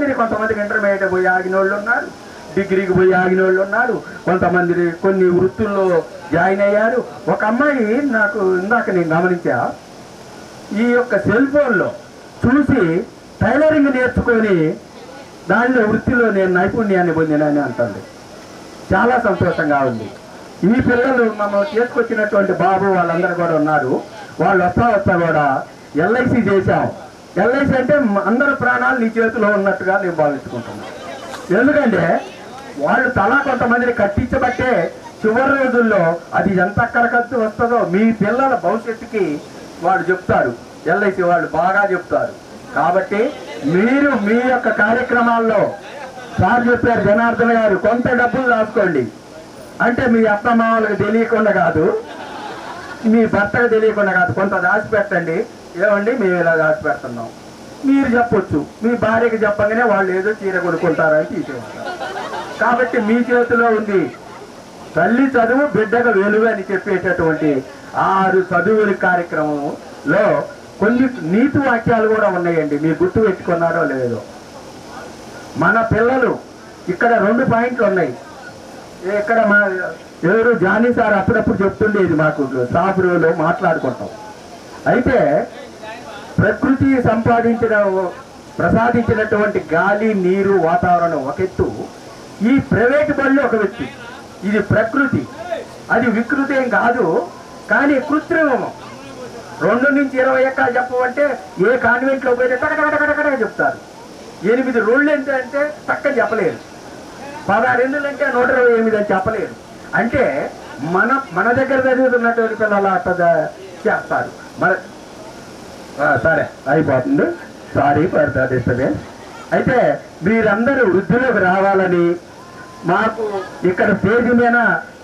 వచ్చినాయి. కొంతమందికి ఇంటర్మీడియట్ పోయి ఆగిన వాళ్ళు ఉన్నారు, డిగ్రీకి పోయి ఆగిన వాళ్ళు ఉన్నారు, కొంతమంది కొన్ని వృత్తుల్లో జాయిన్ అయ్యారు. ఒక అమ్మాయి నాకు ఇందాక నేను గమనించా, ఈ యొక్క సెల్ ఫోన్లో చూసి టైలరింగ్ నేర్చుకొని దానిలో వృత్తిలో నేను నైపుణ్యాన్ని పొందినని అంటుంది. చాలా సంతోషంగా ఉంది. ఈ పిల్లలు మనం చేసుకొచ్చినటువంటి బాబు వాళ్ళందరూ కూడా ఉన్నారు. వాళ్ళు వస్తా కూడా ఎల్ఐసి చేశాం. ఎల్ఐసి అంటే అందరి ప్రాణాలు నీ చేతిలో ఉన్నట్టుగా నేను భావించుకుంటున్నాను. ఎందుకంటే వాళ్ళు తలా కొంతమందిని కట్టించబట్టే చివరి రోజుల్లో అది ఎంత అక్కడికత్తు వస్తుందో మీ పిల్లల భవిష్యత్తుకి వాళ్ళు చెప్తారు. ఎల్ఐసి వాళ్ళు బాగా చెప్తారు. కాబట్టి మీరు మీ యొక్క కార్యక్రమాల్లో సార్ చెప్పారు జనార్దన్ గారు, కొంత డబ్బులు దాచుకోండి. అంటే మీ అత్తమామలకు తెలియకుండా కాదు, మీ భర్తకు తెలియకుండా కాదు, కొంత దాచిపెట్టండి. ఏమండి మేము ఇలా దాచిపెడుతున్నాం మీరు చెప్పొచ్చు. మీ భార్యకి చెప్పగానే వాళ్ళు ఏదో చీర కొనుక్కుంటారని తీసేస్తారు. కాబట్టి మీ చేతిలో ఉంది. తల్లి చదువు బిడ్డకు వెలుగు అని చెప్పేటటువంటి 6 చదువుల కార్యక్రమంలో కొన్ని నీతి వాక్యాలు కూడా ఉన్నాయండి. మీరు గుర్తు పెట్టుకున్నారో లేదో. మన పిల్లలు ఇక్కడ 2 పాయింట్లు ఉన్నాయి. ఇక్కడ మా ఎవరు జానీ సార్ అప్పుడప్పుడు చెప్తుండేది, మాకు సాపులో మాట్లాడుకుంటాం. అయితే ప్రకృతి ప్రసాదించినటువంటి గాలి, నీరు, వాతావరణం ఒక ఎత్తు, ఈ ప్రైవేట్ బళ్ళు ఒక వ్యక్తి. ఇది ప్రకృతి, అది వికృతి ఏం కాదు, కానీ కృత్రిమం. 2 నుంచి 20 ఎకరాలు చెప్పమంటే ఏ కాన్వెంట్లో పోయితే టకటకటకటగా చెప్తారు. 8 రోళ్ళు ఎంత అంటే పక్కన చెప్పలేరు. 16 ఎందులు అంటే 128 అని చెప్పలేరు. అంటే మన దగ్గర చదువుతున్నటువంటి పిల్లలు అట్లా చేస్తారు. సరే అయిపోతుంది, సారీ ఫర్ ద డిస్టర్బెన్స్. అయితే మీరందరూ వృద్ధిలోకి రావాలని, మాకు ఇక్కడ స్టేజ్ మీద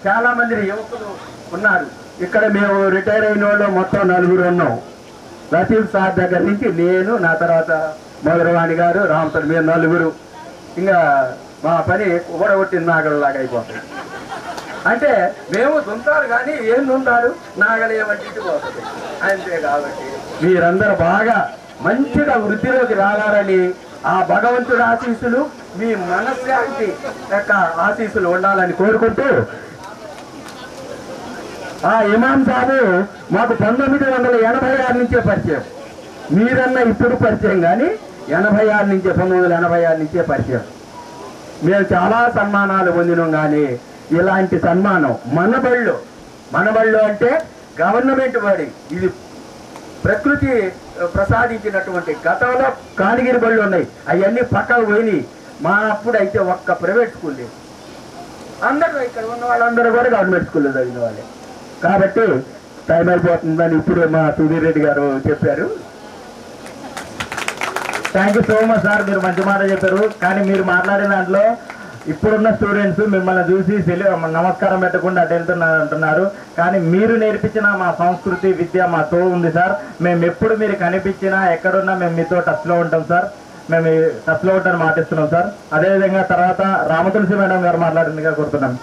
చాలా మంది యువకులు ఉన్నారు. ఇక్కడ మేము రిటైర్ అయిన వాళ్ళు మొత్తం 4 ఉన్నాం. లతీఫ్ సార్ దగ్గర నుంచి నేను, నా తర్వాత మొదలవాణి గారు, రామతలు, మేము 4. ఇంకా మా పని ఊడగొట్టిన నాగలలాగా అయిపోతుంది. అంటే మేము దుంతారు కానీ ఏం దుంతారు, నాగలు ఏమంటే ఇటు పోతుంది అంతే. కాబట్టి మీరందరూ బాగా మంచిగా వృద్ధిలోకి రావాలని, ఆ భగవంతుడి ఆశీస్సులు, మీ మనశ్శాంతి యొక్క ఆశీస్సులు ఉండాలని కోరుకుంటూ, ఆ ఇమాం సాబు మాకు 1986 నుంచే పరిచయం. మీరన్నా ఇప్పుడు పరిచయం, కానీ 1986 నుంచే పరిచయం. మేము చాలా సన్మానాలు పొందినాం, కానీ ఇలాంటి సన్మానం మన బళ్ళు అంటే గవర్నమెంట్ బడి, ఇది ప్రకృతి ప్రసాదించినటువంటి. గతంలో కానిగిరి బళ్ళు ఉన్నాయి, అవన్నీ పక్కకు పోయినాయి. మా అప్పుడు అయితే ఒక్క ప్రైవేట్ స్కూల్ లేదు. అందరూ ఇక్కడ ఉన్న వాళ్ళందరూ కూడా గవర్నమెంట్ స్కూల్లో చదివిన వాళ్ళే. కాబట్టి టైం అయిపోతుందని ఇప్పుడు మా సుధీర్ రెడ్డి గారు చెప్పారు. Thank you so much sir, మీరు మంచి మాట చెప్పారు. కానీ మీరు మాట్లాడిన దాంట్లో ఇప్పుడున్న స్టూడెంట్స్ మిమ్మల్ని చూసి నమస్కారం పెట్టకుండా అటు వెళ్తున్నారు అంటున్నారు. కానీ మీరు నేర్పించిన మా సంస్కృతి విద్య మాతో ఉంది సార్. మేము ఎప్పుడు మీరు కనిపించినా ఎక్కడున్నా మేము మీతో టచ్లో ఉంటాం సార్. మేము టచ్లో ఉంటామని మాటిస్తున్నాం సార్. అదేవిధంగా తర్వాత రామతులసి మేడం గారు మాట్లాడిందిగా కోరుతున్నాం.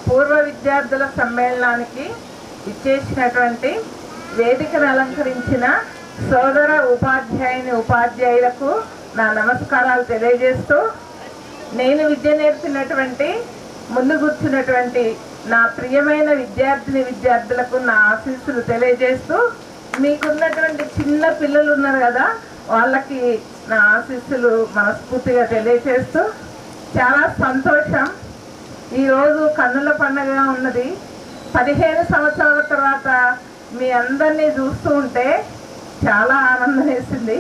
పూర్వ విద్యార్థుల సమ్మేళనానికి ఇచ్చేసినటువంటి వేదికను అలంకరించిన సోదర ఉపాధ్యాయులకు నా నమస్కారాలు తెలియజేస్తూ, నేను విద్య నేర్పినటువంటి ముందు కూర్చున్నటువంటి నా ప్రియమైన విద్యార్థులకు నా ఆశీస్సులు తెలియజేస్తూ, మీకున్నటువంటి చిన్న పిల్లలు ఉన్నారు కదా, వాళ్ళకి నా ఆశీస్సులు మనస్ఫూర్తిగా తెలియజేస్తూ, చాలా సంతోషం. ఈరోజు కన్నుల పండుగగా ఉన్నది. 15 సంవత్సరాల తర్వాత మీ అందరినీ చూస్తూ ఉంటే చాలా ఆనందం వేసింది.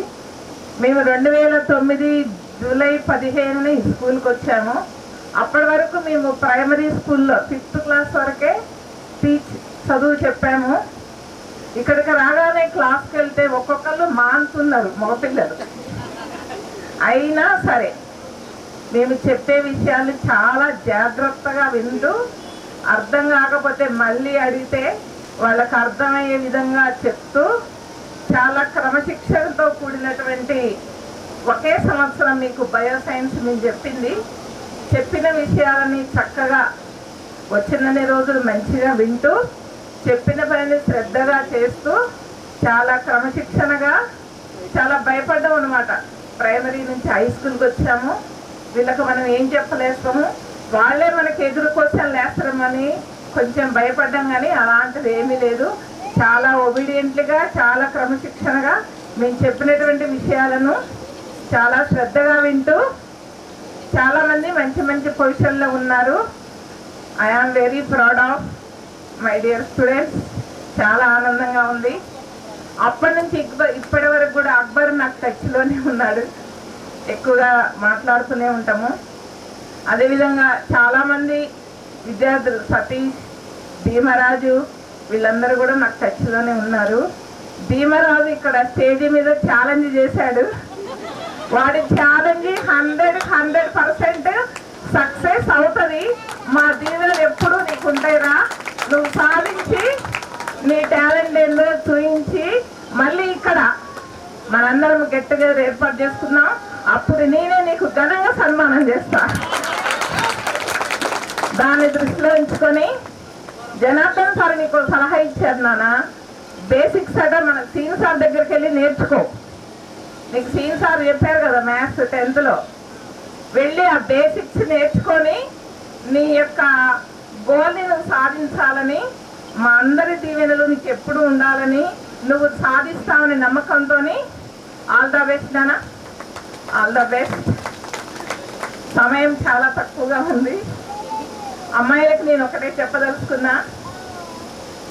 మేము 2009 జూలై 15 స్కూల్కి వచ్చాము. అప్పటి వరకు మేము ప్రైమరీ స్కూల్లో 5th క్లాస్ వరకే చదువు చెప్పాము. ఇక్కడికి రాగానే క్లాస్కి వెళ్తే ఒక్కొక్కరు మానుతున్నారు మగపిల్లలు. అయినా సరే మేము చెప్పే విషయాలు చాలా జాగ్రత్తగా వింటూ, అర్థం కాకపోతే మళ్ళీ అడిగితే వాళ్ళకు అర్థమయ్యే విధంగా చెప్తూ, చాలా క్రమశిక్షణతో కూడినటువంటి ఒకే సంవత్సరం మీకు బయోసైన్స్ మేము చెప్పింది. చెప్పిన విషయాలని చక్కగా వచ్చినన్ని రోజులు మంచిగా వింటూ చెప్పిన పనిని శ్రద్ధగా చేస్తూ చాలా క్రమశిక్షణగా చాలా భయపడ్డాం అనమాట. ప్రైమరీ నుంచి హై స్కూల్కి వచ్చాము, వీళ్ళకి మనం ఏం చెప్పలేస్తాము, వాళ్ళే మనకి ఎదురు క్వశ్చన్లు వేస్తారమని కొంచెం భయపడ్డాం. కానీ అలాంటిది ఏమీ లేదు. చాలా ఒబీడియంట్గా చాలా క్రమశిక్షణగా మేము చెప్పినటువంటి విషయాలను చాలా శ్రద్ధగా వింటూ చాలామంది మంచి మంచి పొజిషన్లో ఉన్నారు. I am very proud of my dear students. చాలా ఆనందంగా ఉంది. అప్పటి నుంచి ఇప్పటి వరకు కూడా అక్బర్ నాకు టచ్లోనే ఉన్నాడు, ఎక్కువగా మాట్లాడుతూనే ఉంటాము. అదేవిధంగా చాలామంది విద్యార్థులు సతీష్, భీమరాజు వీళ్ళందరూ కూడా నాకు టచ్లోనే ఉన్నారు. భీమరాజు ఇక్కడ స్టేజీ మీద ఛాలెంజ్ చేశాడు. వాడి ఛాలెంజ్ 100% సక్సెస్ అవుతుంది. మా దీవెనలు ఎప్పుడు నీకు ఉంటాయిరా, నువ్వు సాధించి నీ టాలెంట్ ఏందో చూపించి మళ్ళీ ఇక్కడ మనందరం గెట్ టుగెదర్ ఏర్పాటు చేసుకున్నాం. అప్పుడు నేనే నీకు ఘనంగా సన్మానం చేస్తా. దాన్ని దృష్టిలో ఉంచుకొని జనార్దన్ సార్ నీకు సలహా ఇచ్చారు నాన్న, బేసిక్స్ అట మన సీన్ సార్ దగ్గరికి వెళ్ళి నేర్చుకో. నీకు సీన్ సార్ చెప్పారు కదా మ్యాథ్స్ 10th వెళ్ళి ఆ బేసిక్స్ నేర్చుకొని నీ యొక్క గోల్ని నువ్వు సాధించాలని, మా అందరి దీవెనలు నీకు ఎప్పుడు ఉండాలని, నువ్వు సాధిస్తావని నమ్మకంతో ఆల్ ద బెస్ట్ నాన్న, ఆల్ ద బెస్ట్. సమయం చాలా తక్కువగా ఉంది. అమ్మాయిలకు నేను ఒకటే చెప్పదలుచుకున్నా,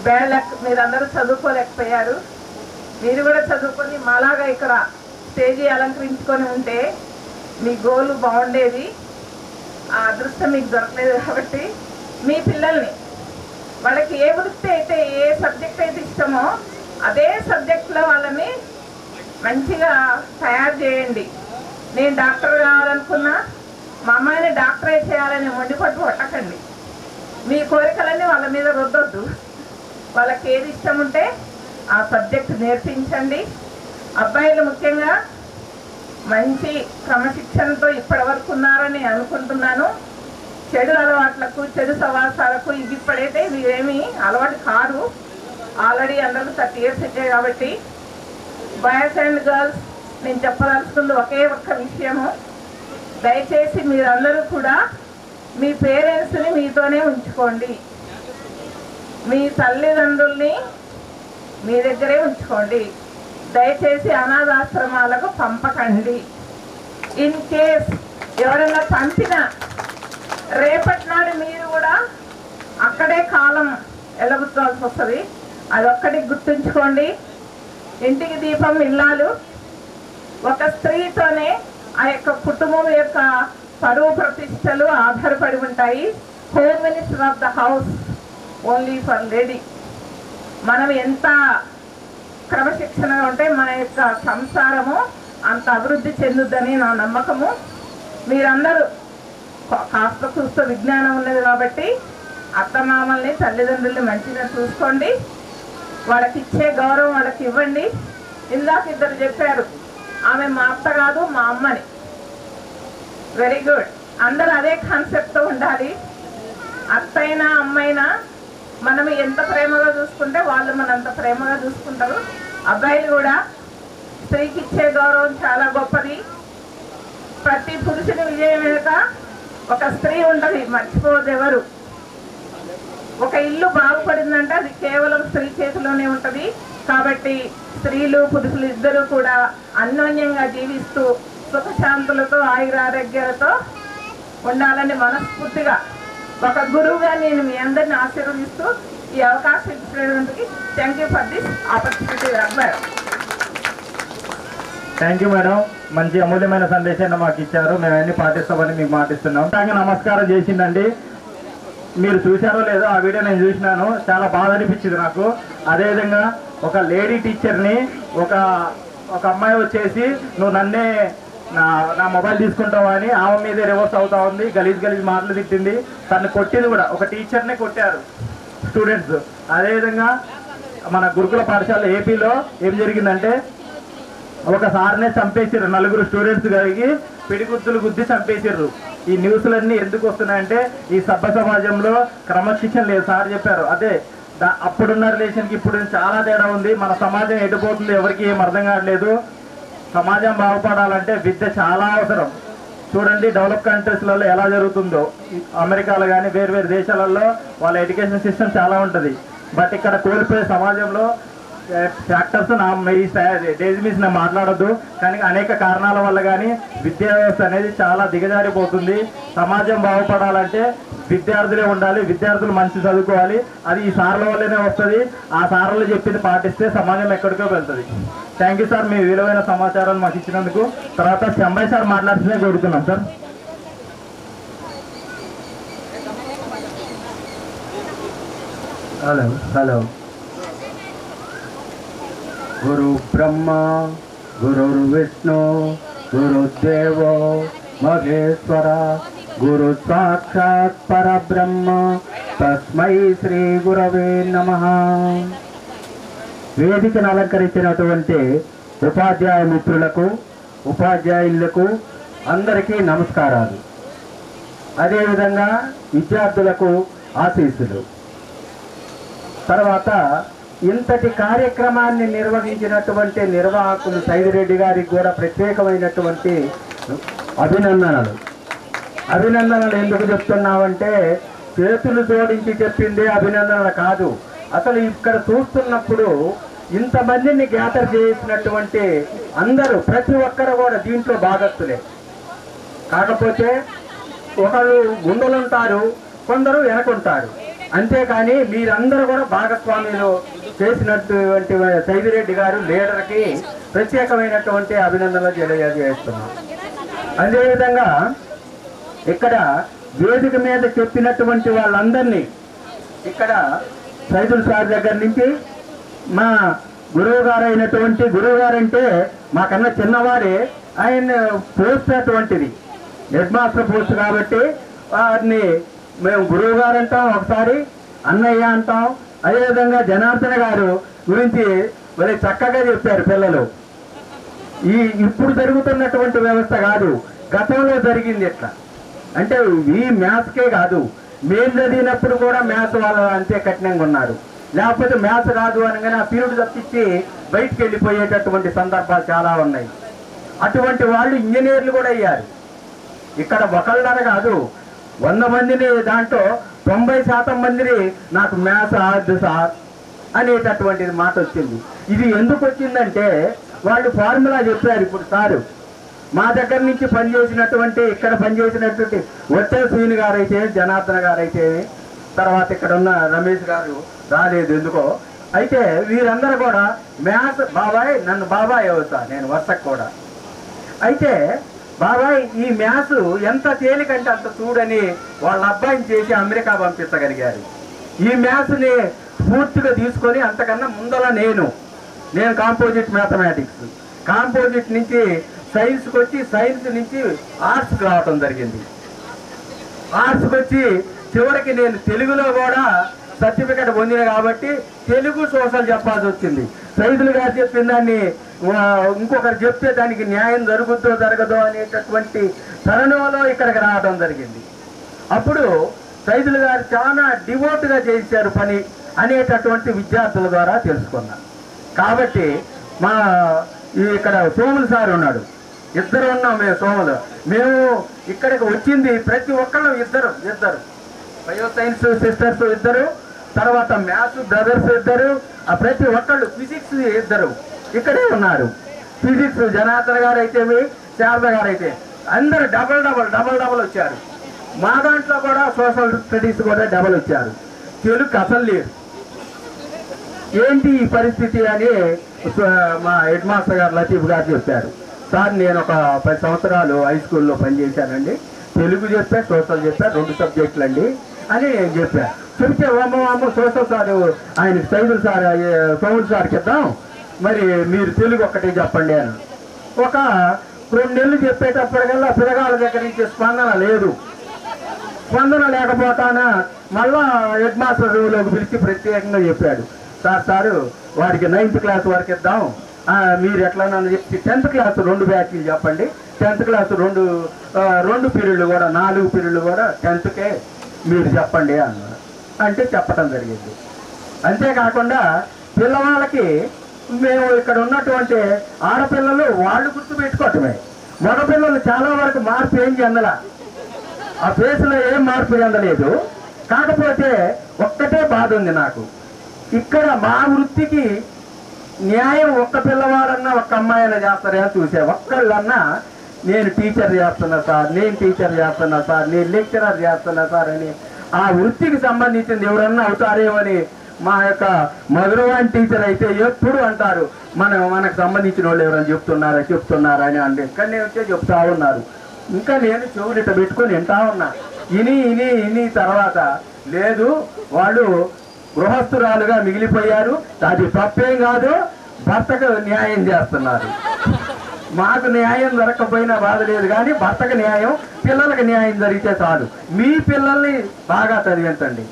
బ్యాడ్ లక్, మీరందరూ చదువుకోలేకపోయారు. మీరు కూడా చదువుకొని మాలాగా ఇక్కడ స్టేజీ అలంకరించుకొని ఉంటే మీ గోలు బాగుండేది. ఆ అదృష్టం మీకు దొరకలేదు. కాబట్టి మీ పిల్లల్ని వాళ్ళకి ఏ వృత్తి అయితే ఏ సబ్జెక్ట్ అయితే ఇష్టమో అదే సబ్జెక్ట్లో వాళ్ళని మంచిగా తయారు చేయండి. నేను డాక్టర్ కావాలనుకున్నా మా అమ్మాయిని డాక్టరే చేయాలని మొండిపట్టు పట్టకండి. మీ కోరికలన్నీ వాళ్ళ మీద రుద్దొద్దు. వాళ్ళకి ఏది ఇష్టం ఉంటే ఆ సబ్జెక్ట్ నేర్పించండి. అబ్బాయిలు ముఖ్యంగా మంచి క్రమశిక్షణతో ఇప్పటి వరకు ఉన్నారని అనుకుంటున్నాను. చెడు అలవాట్లకు చెడు సవాసాలకు ఇవి ఇప్పుడైతే ఇవి ఏమీ అలవాటు కాదు. ఆల్రెడీ అందరూ 30 years వచ్చాయి. కాబట్టి బాయ్స్ అండ్ గర్ల్స్ నేను చెప్పదలుచుకుంది ఒకే ఒక్క విషయము, దయచేసి మీరందరూ కూడా మీ పేరెంట్స్ని మీతోనే ఉంచుకోండి. మీ తల్లిదండ్రుల్ని మీ దగ్గరే ఉంచుకోండి. దయచేసి అనాథాశ్రమాలకు పంపకండి. ఇన్ కేస్ ఎవరైనా పంపినా రేపటి నాడు మీరు కూడా అక్కడే కాలం ఎలగొట్టాల్సి వస్తుంది. అదొక్కటి గుర్తుంచుకోండి. ఇంటికి దీపం ఇల్లాలు. ఒక స్త్రీతోనే ఆ యొక్క కుటుంబం యొక్క పరువు ప్రతిష్టలు ఆధారపడి ఉంటాయి. Home minister of the house only for lady. మనం ఎంత క్రమశిక్షణగా ఉంటే మన యొక్క సంసారము అంత అభివృద్ధి చెందుద్దని నా నమ్మకము. మీరందరూ కాస్త కూస్త విజ్ఞానం ఉన్నది కాబట్టి అత్తమామల్ని తల్లిదండ్రుల్ని మంచిగా చూసుకోండి. వాళ్ళకి ఇచ్చే గౌరవం వాళ్ళకి ఇవ్వండి. ఇందాక ఇద్దరు చెప్పారు, ఆమె మా అత్త కాదు మా అమ్మని. Very good. అందరూ అదే కాన్సెప్ట్తో ఉండాలి. అత్తైనా అమ్మైనా మనం ఎంత ప్రేమగా చూసుకుంటే వాళ్ళు మన అంత ప్రేమగా చూసుకుంటారు. అబ్బాయిలు కూడా స్త్రీకి ఇచ్చే గౌరవం చాలా గొప్పది. ప్రతి పురుషుని విజయం వెనుక ఒక స్త్రీ ఉంటుంది, మర్చిపోదు ఎవరు. ఒక ఇల్లు బాగుపడిందంటే అది కేవలం స్త్రీ చేతిలోనే ఉంటుంది. కాబట్టి స్త్రీలు పురుషులు ఇద్దరు కూడా అన్యోన్యంగా జీవిస్తూ సుఖశాంతులతో ఆయురారోగ్యాలతో ఉండాలని మనస్ఫూర్తిగా ఒక గురువుగా నేను మీ అందరిని ఆశీర్వదిస్తూ ఈ అవకాశం ఇచ్చినటువంటి thank you for this opportunity. Akbar. Thank you madam, మంచి అమూల్యమైన సందేశాన్ని మాకు ఇచ్చారు. మేము అన్ని పాటిస్తామని మీకు మాటిస్తున్నాం. నమస్కారం చేసిందండి. మీరు చూశారో లేదో ఆ వీడియో నేను చూసినాను, చాలా బాగా అనిపించింది నాకు. అదేవిధంగా ఒక లేడీ టీచర్ని ఒక అమ్మాయి వచ్చేసి నువ్వు నన్నే నా మొబైల్ తీసుకుంటావా అని ఆమె మీదే రివర్స్ అవుతా ఉంది. గలీజ్ మాటలు తిట్టింది. తను కొట్టింది కూడా ఒక టీచర్నే కొట్టారు స్టూడెంట్స్. అదేవిధంగా మన గురుకుల పాఠశాల ఏపీలో ఏం జరిగిందంటే ఒక సార్నే చంపేసారు. 4 స్టూడెంట్స్ కలిగి పిడిగుద్దులు గుద్ది చంపేసారు. ఈ న్యూస్లన్నీ ఎందుకు వస్తున్నాయంటే ఈ సభ్య సమాజంలో క్రమశిక్షణ లేదు. సార్ చెప్పారు అదే అప్పుడున్న రిలేషన్కి ఇప్పుడు చాలా తేడా ఉంది. మన సమాజం ఎటుపోతుంది ఎవరికి ఏం అర్థం కావట్లేదు. సమాజం బాగుపడాలంటే విద్య చాలా అవసరం. చూడండి డెవలప్ కంట్రీస్లలో ఎలా జరుగుతుందో, అమెరికాలో కానీ వేరు వేరు దేశాలలో వాళ్ళ ఎడ్యుకేషన్ సిస్టమ్ చాలా ఉంటుంది. బట్ ఇక్కడ కోల్పోయే సమాజంలో ఫ్యాక్టర్స్ ఈ డేజ్ మీన్స్ నేను మాట్లాడొద్దు, కానీ అనేక కారణాల వల్ల కానీ విద్యా వ్యవస్థ అనేది చాలా దిగజారిపోతుంది. సమాజం బాగుపడాలంటే విద్యార్థులే ఉండాలి, విద్యార్థులు మంచి చదువుకోవాలి. అది ఈ సార్ల వల్లనే వస్తుంది. ఆ సార్లు చెప్పింది పాటిస్తే సమాజం ఎక్కడికో వెళ్తుంది. థ్యాంక్ యూ సార్, మీ విలువైన సమాచారాన్ని మాకు ఇచ్చినందుకు. తర్వాత శంభయ్ సార్ మాట్లాడుతూనే కోరుతున్నాం సార్. Hello hello. గురు బ్రహ్మ గురుర్విష్ణు గురుదేవో మహేశ్వర గురు సాక్షాత్ పరబ్రహ్మ తస్మై శ్రీ గురవే నమః. వేదికను అలంకరించినటువంటి ఉపాధ్యాయ మిత్రులకు, ఉపాధ్యాయులకు అందరికీ నమస్కారాలు. అదేవిధంగా విద్యార్థులకు ఆశీస్సులు. తర్వాత ఇంతటి కార్యక్రమాన్ని నిర్వహించినటువంటి నిర్వాహకులు సైదిరెడ్డి గారికి కూడా ప్రత్యేకమైనటువంటి అభినందనలు. అభినందనలు ఎందుకు చెప్తున్నామంటే చేతులు జోడించి చెప్పిందే అభినందనలు కాదు. అసలు ఇక్కడ చూస్తున్నప్పుడు ఇంతమందిని గ్యాదర్ చేసినటువంటి అందరూ ప్రతి ఒక్కరు కూడా దీంట్లో భాగస్తులే. కాకపోతే ఒకరు ముందులుంటారు, కొందరు వెనకుంటారు. అంతేకాని మీరందరూ కూడా భాగస్వామ్యులు చేసినటువంటి సైదిరెడ్డి గారు లీడర్కి ప్రత్యేకమైనటువంటి అభినందనలు తెలియజేస్తున్నాం. అదేవిధంగా ఇక్కడ వేదిక మీద చెప్పినటువంటి వాళ్ళందరినీ ఇక్కడ సైదుల్ సార్ దగ్గర నుంచి మా గురువు గారు అయినటువంటి గురువు గారు అంటే మాకన్నా చిన్నవారే, ఆయన పోస్ట్ అటువంటిది హెడ్ మాస్టర్ పోస్ట్ కాబట్టి వారిని మేము గురువు గారు అంటాం, ఒకసారి అన్నయ్య అంటాం. అదేవిధంగా జనార్దన గారు గురించి మరి చక్కగా చెప్పారు పిల్లలు. ఇప్పుడు జరుగుతున్నటువంటి వ్యవస్థ కాదు, గతంలో జరిగింది ఎట్లా అంటే ఈ మ్యాథ్స్కే కాదు, మేము చదివినప్పుడు కూడా మ్యాథ్స్ వాళ్ళు అంతే కఠినంగా ఉన్నారు. లేకపోతే మ్యాథ్స్ రాదు అనగానే ఆ పీరియడ్ తప్పించి బయటికి వెళ్ళిపోయేటటువంటి సందర్భాలు చాలా ఉన్నాయి. అటువంటి వాళ్ళు ఇంజనీర్లు కూడా అయ్యారు. ఇక్కడ ఒకళ్ళని కాదు, 100 మందిని దాంట్లో 90% మందిని నాకు మ్యాథ్స్ ఆడదు సార్ అనేటటువంటిది మాట వచ్చింది. ఇది ఎందుకు వచ్చిందంటే వాళ్ళు ఫార్ములా చెప్పారు. ఇప్పుడు సారు మా దగ్గర నుంచి పనిచేసినటువంటి ఇక్కడ పనిచేసినటువంటి వచ్చే శ్రీని గారు అయితే, జనార్దన గారు అయితే, తర్వాత ఇక్కడ ఉన్న రమేష్ గారు రాలేదు ఎందుకో. అయితే వీరందరూ కూడా మ్యాథ్స్ బాబాయ్, నన్ను బాబాయ్ అవుతా నేను వర్షకు కూడా. అయితే బాబాయ్ ఈ మ్యాథ్స్ ఎంత తేలికంటే అంత చూడని వాళ్ళ అబ్బాయిని చేసి అమెరికా పంపించగలిగారు. ఈ మ్యాథ్స్ని పూర్తిగా తీసుకొని అంతకన్నా ముందల నేను కాంపోజిట్ మ్యాథమెటిక్స్, కాంపోజిట్ నుంచి సైన్స్కి వచ్చి, సైన్స్ నుంచి ఆర్ట్స్కి రావటం జరిగింది. ఆర్ట్స్కి వచ్చి చివరికి నేను తెలుగులో కూడా సర్టిఫికెట్ పొందిన కాబట్టి తెలుగు సోషల్ చెప్పాల్సి వచ్చింది. సైదులు గారు చెప్పిన దాన్ని ఇంకొకరు చెప్తే దానికి న్యాయం జరుగుద్దో జరగదో అనేటటువంటి తరుణంలో ఇక్కడికి రావడం జరిగింది. అప్పుడు సైదులు గారు చాలా డివోట్గా చేశారు పని అనేటటువంటి విద్యార్థుల ద్వారా తెలుసుకున్నాను. కాబట్టి మా ఇక్కడ సోములు సార్ ఉన్నాడు, ఇద్దరు ఉన్నాం మేము సోములు. మేము ఇక్కడికి వచ్చింది ప్రతి ఒక్కళ్ళు ఇద్దరు బయో సైన్స్ సిస్టర్స్ ఇద్దరు, తర్వాత మ్యాథ్స్ బ్రదర్స్ ఇద్దరు, ప్రతి ఒక్కళ్ళు ఫిజిక్స్ ఇద్దరు ఇక్కడే ఉన్నారు. ఫిజిక్స్ జనార్దన గారు అయితే, శారద గారు అయితే అందరూ డబల్ వచ్చారు. మా దాంట్లో కూడా సోషల్ స్టడీస్ కూడా డబల్ వచ్చారు. తెలుగు అసలు లేదు. ఏంటి ఈ పరిస్థితి అని మా హెడ్ మాస్టర్ గారు లతీఫ్ గారు చెప్పారు. సార్ నేను ఒక 10 సంవత్సరాలు హై స్కూల్లో పనిచేశానండి, తెలుగు చెప్పా, సోషల్ చెప్పా, 2 సబ్జెక్టులు అండి అని నేను చెప్పాను. చెప్తే అమ్మ సోషల్ సార్ ఆయన సైదుల్ సార్ సోముల్ సార్కి ఇద్దాం, మరి మీరు తెలుగు ఒక్కటే చెప్పండి అని. ఒక 2 నెలలు చెప్పేటప్పటికల్లా పిల్లగాళ్ళ దగ్గర నుంచి స్పందన లేదు. స్పందన లేకపోతానా మళ్ళా హెడ్ మాస్టర్ రూలోకి పిలిచి ప్రత్యేకంగా చెప్పాడు, సారు వాడికి 9th క్లాస్ వరకు ఇద్దాం, మీరు ఎట్లా నన్ను చెప్పి 10th క్లాస్ 2 బ్యాచ్లు చెప్పండి, 10th క్లాస్ రెండు పీరియడ్లు కూడా 4 పీరియడ్లు కూడా 10థకే మీరు చెప్పండి అన్నారు. అంటే చెప్పడం జరిగింది. అంతేకాకుండా పిల్లవాళ్ళకి మేము ఇక్కడ ఉన్నటువంటి ఆడపిల్లలు వాళ్ళు గుర్తుపెట్టుకోవటమే, మగపిల్లలు చాలా వరకు మార్పు ఏం చెందల, ఆ ఫేస్లో ఏం మార్పు చెందలేదు. కాకపోతే ఒక్కటే బాధ ఉంది నాకు, ఇక్కడ మా వృత్తికి న్యాయం ఒక్క పిల్లవాడన్నా ఒక్క అమ్మాయి అయినా చేస్తారా చూసే, ఒక్కళ్ళన్నా నేను టీచర్ చేస్తున్నా సార్, నేను టీచర్ చేస్తున్నా సార్, నేను లెక్చరర్ చేస్తున్నా సార్ అని ఆ వృత్తికి సంబంధించింది ఎవరన్నా అవుతారేమని మా యొక్క మధురవాణి టీచర్ అయితే ఎప్పుడు అంటారు మనకు సంబంధించిన వాళ్ళు ఎవరైనా చెప్తున్నారా అని అంటే ఇక్కడనే వచ్చే చెప్తా ఉన్నారు. ఇంకా నేను చెవులిట పెట్టుకొని వింటా ఉన్నా. ఇని తర్వాత లేదు వాళ్ళు గృహస్థురాలుగా మిగిలిపోయారు, అది తప్పేం కాదు, భర్తకు న్యాయం చేస్తున్నారు. మాకు న్యాయం జరగకపోయినా బాధ లేదు, కానీ భర్తకు న్యాయం, పిల్లలకు న్యాయం జరిగితే చాలు. మీ పిల్లల్ని బాగా చదివించండి.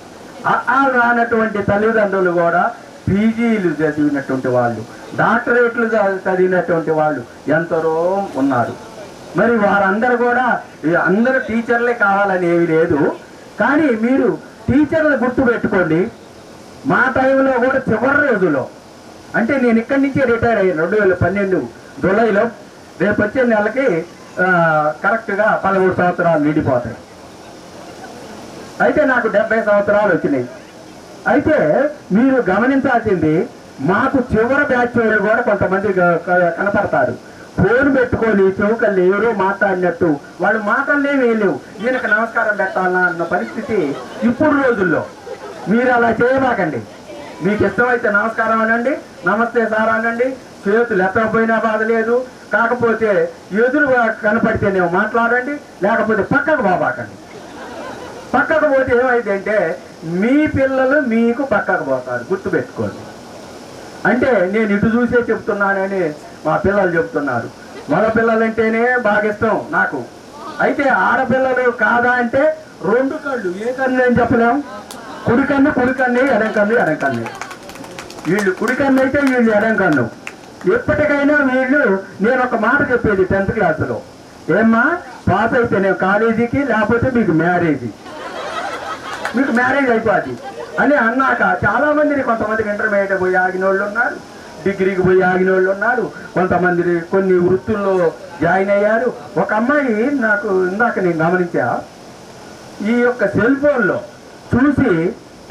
రానటువంటి తల్లిదండ్రులు కూడా పీజీలు చదివినటువంటి వాళ్ళు, డాక్టరేట్లు చదివినటువంటి వాళ్ళు ఎంతరో ఉన్నారు. మరి వారందరూ కూడా అందరూ టీచర్లే కావాలని ఏమీ లేదు, కానీ మీరు టీచర్లు గుర్తు పెట్టుకోండి. మా టైంలో కూడా చివరి రోజులో, అంటే నేను ఇక్కడి నుంచి రిటైర్ అయ్యాను 2012 జూలైలో, రేపు వచ్చే నెలకి కరెక్ట్గా 13 సంవత్సరాలు నిండిపోతాయి. అయితే నాకు 70 సంవత్సరాలు వచ్చినాయి. అయితే మీరు గమనించాల్సింది, మాకు చివరి బ్యాచ్ వాళ్ళు కూడా కొంతమంది కనపడతారు, ఫోన్ పెట్టుకొని చౌకల్ని ఎవరో మాట్లాడినట్టు, వాళ్ళు మాటల్లేమీ లేవు, ఈయనకు నమస్కారం పెట్టాలన్నా అన్న పరిస్థితి ఇప్పుడు రోజుల్లో. మీరు అలా చేయబాకండి. మీకు ఇష్టమైతే నమస్కారం అనండి, నమస్తే సార్ అనండి, చేతులు ఎత్తకపోయినా బాధ లేదు. కాకపోతే ఎదురు కనపడితేనే మాట్లాడండి, లేకపోతే పక్కకు పోబాకండి. పక్కకు పోతే ఏమైందంటే మీ పిల్లలు మీకు పక్కకు పోతారు, గుర్తుపెట్టుకోండి. అంటే నేను ఇటు చూసే చెప్తున్నానని మా పిల్లలు చెప్తున్నారు. మగ పిల్లలంటేనే బాగా ఇష్టం నాకు. అయితే ఆడపిల్లలు కాదా అంటే 2 కళ్ళు, ఏ కన్ను అని చెప్పలేము. కుడికన్ను ఎడంకన్ను. వీళ్ళు కుడికన్ను అయితే వీళ్ళు ఎడంకన్ను. ఎప్పటికైనా వీళ్ళు, నేను ఒక మాట చెప్పేది 10th క్లాసులో, ఏమ్మా పాస్ అయితే నేను కాలేజీకి, లేకపోతే మీకు మ్యారేజ్ అయిపోద్ది అని అన్నాక చాలా మందిని, కొంతమందికి ఇంటర్మీడియట్ పోయి ఆగిన వాళ్ళు ఉన్నారు, డిగ్రీకి పోయి ఆగిన వాళ్ళు ఉన్నారు, కొంతమంది కొన్ని వృత్తుల్లో జాయిన్ అయ్యారు. ఒక అమ్మాయి నాకు ఇందాక నేను గమనించా, ఈ యొక్క సెల్ ఫోన్లో చూసి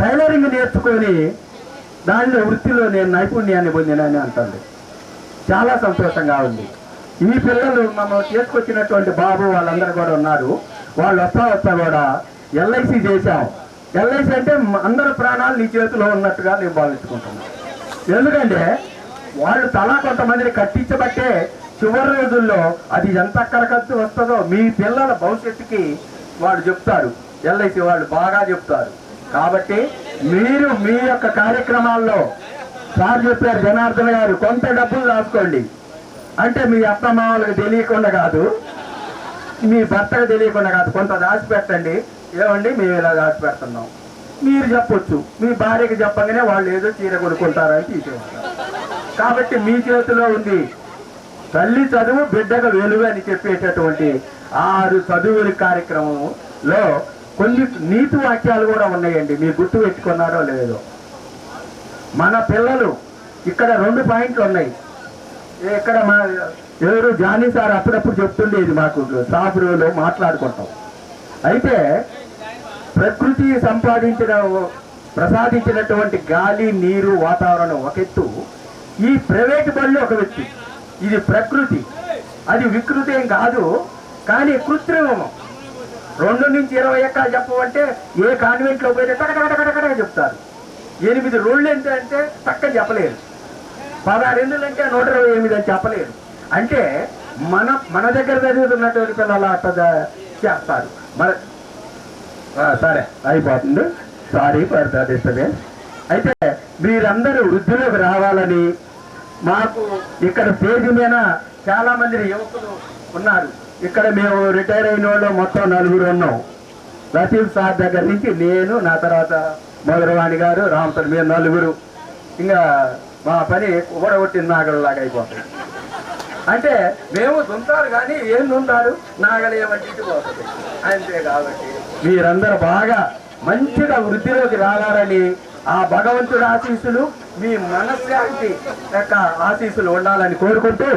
టైలరింగ్ నేర్చుకొని దానిలో వృత్తిలో నేను నైపుణ్యాన్ని పొందినని అంటుంది. చాలా సంతోషంగా ఉంది. ఈ పిల్లలు మమ్మల్ని చేసుకొచ్చినటువంటి బాబు వాళ్ళందరూ కూడా ఉన్నారు. వాళ్ళు వస్తా కూడా ఎల్ఐసి చేశాం. ఎల్ఐసి అంటే అందరి ప్రాణాలు నీ చేతిలో ఉన్నట్టుగా నేను భావించుకుంటున్నాను. ఎందుకంటే వాళ్ళు తలా కొంతమందిని కట్టించబట్టే చివరి రోజుల్లో అది ఎంత అక్కడికత్తు వస్తుందో మీ పిల్లల భవిష్యత్తుకి వాళ్ళు చెప్తారు, ఎల్ఐసి వాళ్ళు బాగా చెప్తారు. కాబట్టి మీరు మీ యొక్క కార్యక్రమాల్లో సార్ చెప్పారు జనార్దన్ గారు, కొంత డబ్బులు దాచుకోండి. అంటే మీ అత్తమామలకు తెలియకుండా కాదు, మీ భర్తకు తెలియకుండా కాదు, కొంత దాచిపెట్టండి. ఏమండి మేము ఇలా దాచిపెడుతున్నాం మీరు చెప్పొచ్చు, మీ భార్యకి చెప్పగానే వాళ్ళు ఏదో చీర కొనుక్కుంటారని తీసేస్తారు. కాబట్టి మీ చేతిలో ఉంది. తల్లి చదువు బిడ్డకు వెలుగు అని చెప్పేటటువంటి 6 చదువుల కార్యక్రమంలో కొన్ని నీతి వాక్యాలు కూడా ఉన్నాయండి. మీరు గుర్తు పెట్టుకున్నారో లేదో. మన పిల్లలు ఇక్కడ 2 పాయింట్లు ఉన్నాయి. ఇక్కడ మా ఎవరు జానీ సార్ అప్పుడప్పుడు చెప్తుండేది, మాకు సాపులో మాట్లాడుకుంటాం. అయితే ప్రకృతి ప్రసాదించినటువంటి గాలి, నీరు, వాతావరణం ఒక ఎత్తు, ఈ ప్రైవేటు బళ్ళు ఒక వ్యక్తి. ఇది ప్రకృతి, అది వికృతి ఏం కాదు, కానీ కృత్రిమం. 2 నుంచి 20 ఎకరాలు చెప్పమంటే ఏ కాన్వెంట్లో పోయితే టకటకటకటగా చెప్తారు. 8 రోళ్ళు ఎంత అంటే చక్కని చెప్పలేరు. 16 ఎందులంటే 128 అని చెప్పలేరు. అంటే మన దగ్గర చదువుతున్నటువంటి పిల్లలు అట్లా చేస్తారు. సరే అయిపోతుంది, సారీ ఫర్ ద డిస్టర్బెన్స్. అయితే మీరందరూ వృద్ధిలోకి రావాలని, మాకు ఇక్కడ స్టేజ్ మీద చాలా మంది యువకులు ఉన్నారు. ఇక్కడ మేము రిటైర్ అయిన వాళ్ళు మొత్తం 4 ఉన్నాం. లతీఫ్ సార్ దగ్గర నుంచి నేను, నా తర్వాత మధురవాణి గారు, రామతడు, మేము 4. ఇంకా మా పని ఊడగొట్టిన నాగలలాగా అయిపోతుంది. అంటే మేము దుంతారు కానీ ఏం దుంతారు నాగలేమంటే ఇటు పోతుంది అంతే. కాబట్టి మీరందరూ బాగా మంచిగా వృద్ధిలోకి రావాలని ఆ భగవంతుడి ఆశీస్సులు మీ మనశ్శాంతి యొక్క ఆశీస్సులు ఉండాలని కోరుకుంటూ,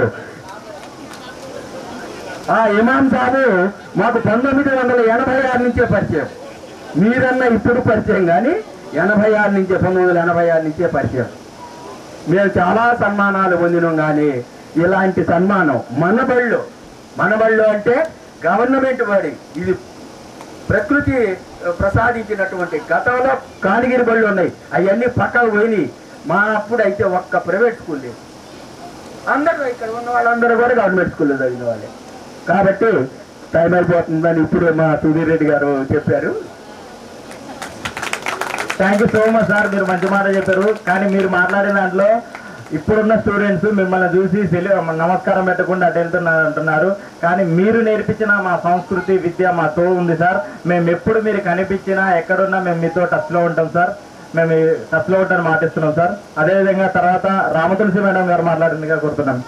ఆ ఇమాం సాబు మాకు 1986 నుంచే పరిచయం. మీరన్నా ఇప్పుడు పరిచయం కానీ 1986 నుంచే పరిచయం. మేము చాలా సన్మానాలు పొందినాం కానీ ఇలాంటి సన్మానం మనబళ్ళు అంటే గవర్నమెంట్ బడి, ఇది ప్రకృతి ప్రసాదించినటువంటి. గతంలో కాలిగిరి బళ్ళు ఉన్నాయి, అవన్నీ పక్కకు పోయినాయి. మా అప్పుడు అయితే ఒక్క ప్రైవేట్ స్కూల్ లేదు. అందరూ ఇక్కడ ఉన్న వాళ్ళందరూ కూడా గవర్నమెంట్ స్కూల్లో చదివిన వాళ్ళే. కాబట్టి టైం అయిపోతుందని ఇప్పుడు మా సుధీర్ రెడ్డి గారు చెప్పారు. Thank you so much sir, మీరు మంచి మాట చెప్పారు. కానీ మీరు మాట్లాడిన దాంట్లో ఇప్పుడున్న స్టూడెంట్స్ మిమ్మల్ని చూసి నమస్కారం పెట్టకుండా అటు వెళ్తున్నారు అంటున్నారు. కానీ మీరు నేర్పించిన మా సంస్కృతి విద్య మాతో ఉంది సార్. మేము ఎప్పుడు మీరు కనిపించినా ఎక్కడున్నా మేము మీతో టచ్లో ఉంటాం సార్. మేము టచ్లో ఉంటామని మాటిస్తున్నాం సార్. అదేవిధంగా తర్వాత రామతులసి మేడం గారు మాట్లాడిందిగా కోరుతున్నాం.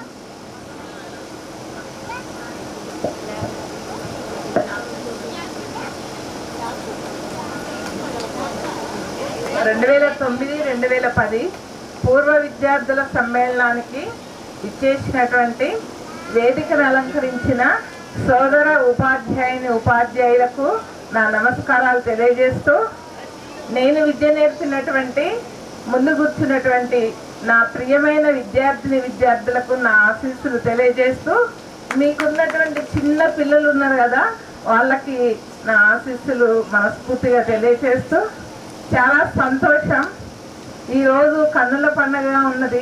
రెండు 2009-2010 పూర్వ విద్యార్థుల సమ్మేళనానికి ఇచ్చేసినటువంటి వేదికను అలంకరించిన సోదర ఉపాధ్యాయులకు నా నమస్కారాలు తెలియజేస్తూ, నేను విద్య నేర్పినటువంటి ముందు కూర్చున్నటువంటి నా ప్రియమైన విద్యార్థులకు నా ఆశీస్సులు తెలియజేస్తూ, మీకున్నటువంటి చిన్న పిల్లలు ఉన్నారు కదా, వాళ్ళకి నా ఆశీస్సులు మనస్ఫూర్తిగా తెలియజేస్తూ, చాలా సంతోషం. ఈరోజు కన్నుల పండుగగా ఉన్నది.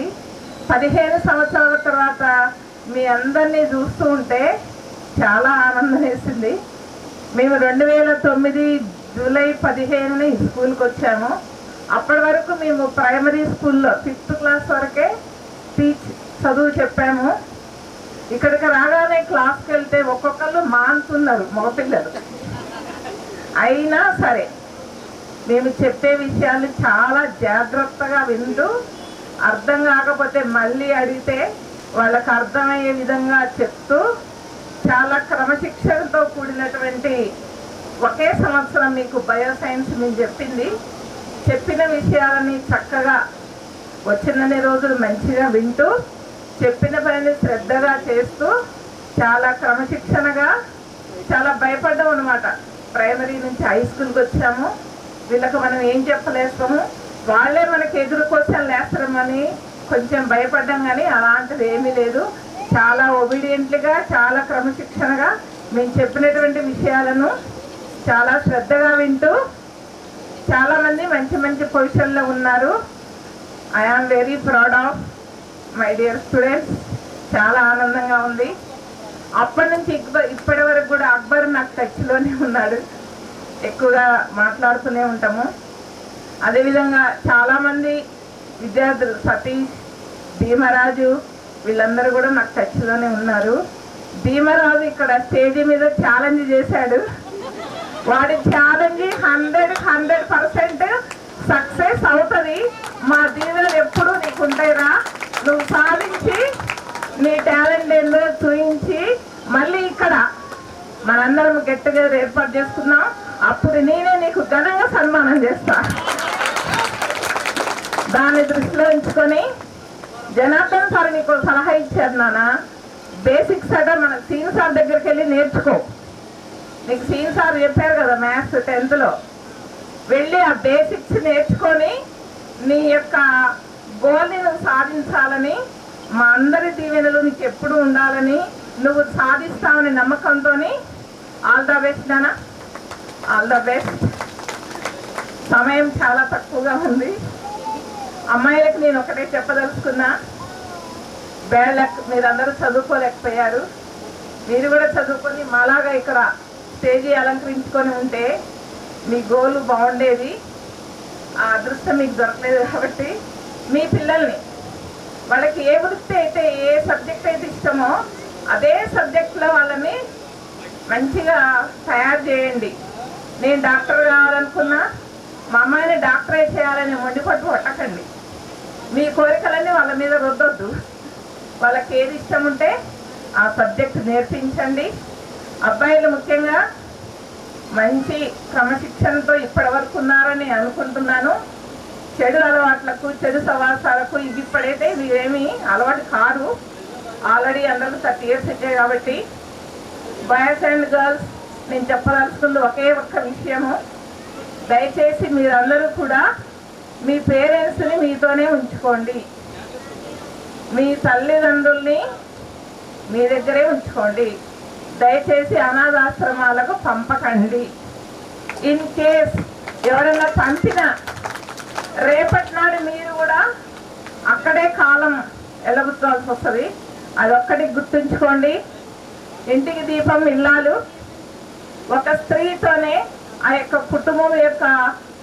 15 సంవత్సరాల తర్వాత మీ అందరినీ చూస్తూ ఉంటే చాలా ఆనందం వేసింది. మేము 2009 జూలై 15 స్కూల్కి వచ్చాము. అప్పటి వరకు మేము ప్రైమరీ స్కూల్లో 5th క్లాస్ వరకే చదువు చెప్పాము. ఇక్కడికి రాగానే క్లాస్కి వెళ్తే ఒక్కొక్కళ్ళు మానుతున్నారు మగపిల్లలు. అయినా సరే మేము చెప్పే విషయాలు చాలా జాగ్రత్తగా వింటూ, అర్థం కాకపోతే మళ్ళీ అడిగితే వాళ్ళకు అర్థమయ్యే విధంగా చెప్తూ, చాలా క్రమశిక్షణతో కూడినటువంటి ఒకే సంవత్సరం మీకు బయోసైన్స్ మేము చెప్పిన విషయాలని చక్కగా వచ్చినన్ని రోజులు మంచిగా వింటూ, చెప్పిన పనిని శ్రద్ధగా చేస్తూ, చాలా క్రమశిక్షణగా, చాలా భయపడ్డాం అనమాట. ప్రైమరీ నుంచి హై స్కూల్కి వచ్చాము, వీళ్ళకు మనం ఏం చెప్పలేస్తాము, వాళ్ళే మనకి ఎదురు క్వశ్చన్లు వేస్తారమని కొంచెం భయపడ్డాం. కానీ అలాంటిది ఏమీ లేదు. చాలా ఒబీడియంట్లీగా, చాలా క్రమశిక్షణగా మేము చెప్పినటువంటి విషయాలను చాలా శ్రద్ధగా వింటూ, చాలామంది మంచి మంచి పొజిషన్లో ఉన్నారు. I am very proud of my dear students. చాలా ఆనందంగా ఉంది. అప్పటి నుంచి ఇప్పటి వరకు కూడా అక్బర్ నాకు టచ్లోనే ఉన్నాడు, ఎక్కువగా మాట్లాడుతూనే ఉంటాము. అదేవిధంగా చాలామంది విద్యార్థులు సతీష్, భీమరాజు, వీళ్ళందరూ కూడా నాకు టచ్లోనే ఉన్నారు. భీమరాజు ఇక్కడ స్టేజీ మీద ఛాలెంజ్ చేశాడు. వాడి ఛాలెంజ్ 100% సక్సెస్ అవుతుంది. మా దీవెనలు ఎప్పుడూ నీకు ఉంటాయిరా, నువ్వు సాధించి నీ టాలెంట్ ఏందో చూపించి మళ్ళీ ఇక్కడ మనందరం గెట్ టుగెదర్ ఏర్పాటు చేసుకున్నాం. అప్పుడు నేనే నీకు ఘనంగా సన్మానం చేస్తా. దాన్ని దృష్టిలో ఉంచుకొని జనార్దన్ సార్ నీకు సలహా ఇచ్చారు నాన్న, బేసిక్స్ అంటే మన సీన్ సార్ దగ్గరికి వెళ్ళి నేర్చుకో. నీకు సీన్ సార్ చెప్పారు కదా మ్యాథ్స్ 10th వెళ్ళి ఆ బేసిక్స్ నేర్చుకొని నీ యొక్క గోల్ని నువ్వు సాధించాలని, మా అందరి దీవెనలు నీకు ఎప్పుడు ఉండాలని, నువ్వు సాధిస్తావని నమ్మకంతో ఆల్ ద బెస్ట్ నాన్న, ఆల్ ద బెస్ట్. సమయం చాలా తక్కువగా ఉంది. అమ్మాయిలకు నేను ఒకటే చెప్పదలుచుకున్నా, బ్యాడ్ లక్, మీరందరూ చదువుకోలేకపోయారు. మీరు కూడా చదువుకొని మాలాగా ఇక్కడ స్టేజీ అలంకరించుకొని ఉంటే మీ గోల్ బాగుండేది. ఆ అదృష్టం మీకు దొరకలేదు. కాబట్టి మీ పిల్లల్ని వాళ్ళకి ఏ వృత్తి అయితే, ఏ సబ్జెక్ట్ అయితే ఇష్టమో అదే సబ్జెక్ట్లో వాళ్ళని మంచిగా తయారు చేయండి. నేను డాక్టర్ కావాలనుకున్నా మా అమ్మాయిని డాక్టరే చేయాలని మొండిపట్టు పట్టకండి. మీ కోరికలన్నీ వాళ్ళ మీద రుద్దొద్దు. వాళ్ళకి ఏది ఇష్టం ఉంటే ఆ సబ్జెక్ట్ నేర్పించండి. అబ్బాయిలు ముఖ్యంగా మంచి క్రమశిక్షణతో ఇప్పటి వరకు ఉన్నారని అనుకుంటున్నాను. చెడు అలవాట్లకు, చెడు సవాసాలకు ఇది ఇప్పుడైతే ఇవేమీ అలవాటు కాదు. ఆల్రెడీ అందరూ 30 years వచ్చాయి కాబట్టి. బాయ్స్ అండ్ గర్ల్స్, నేను చెప్పదలుచుకుంది ఒకే ఒక్క విషయము. దయచేసి మీరందరూ కూడా మీ పేరెంట్స్ని మీతోనే ఉంచుకోండి. మీ తల్లిదండ్రుల్ని మీ దగ్గరే ఉంచుకోండి. దయచేసి అనాథాశ్రమాలకు పంపకండి. ఇన్ కేస్ ఎవరైనా పంపినా రేపటి నాడు మీరు కూడా అక్కడే కాలం ఎలగొట్టాల్సి వస్తుంది. అదొక్కటి గుర్తుంచుకోండి. ఇంటికి దీపం ఇల్లాలు. ఒక స్త్రీతోనే ఆ యొక్క కుటుంబం యొక్క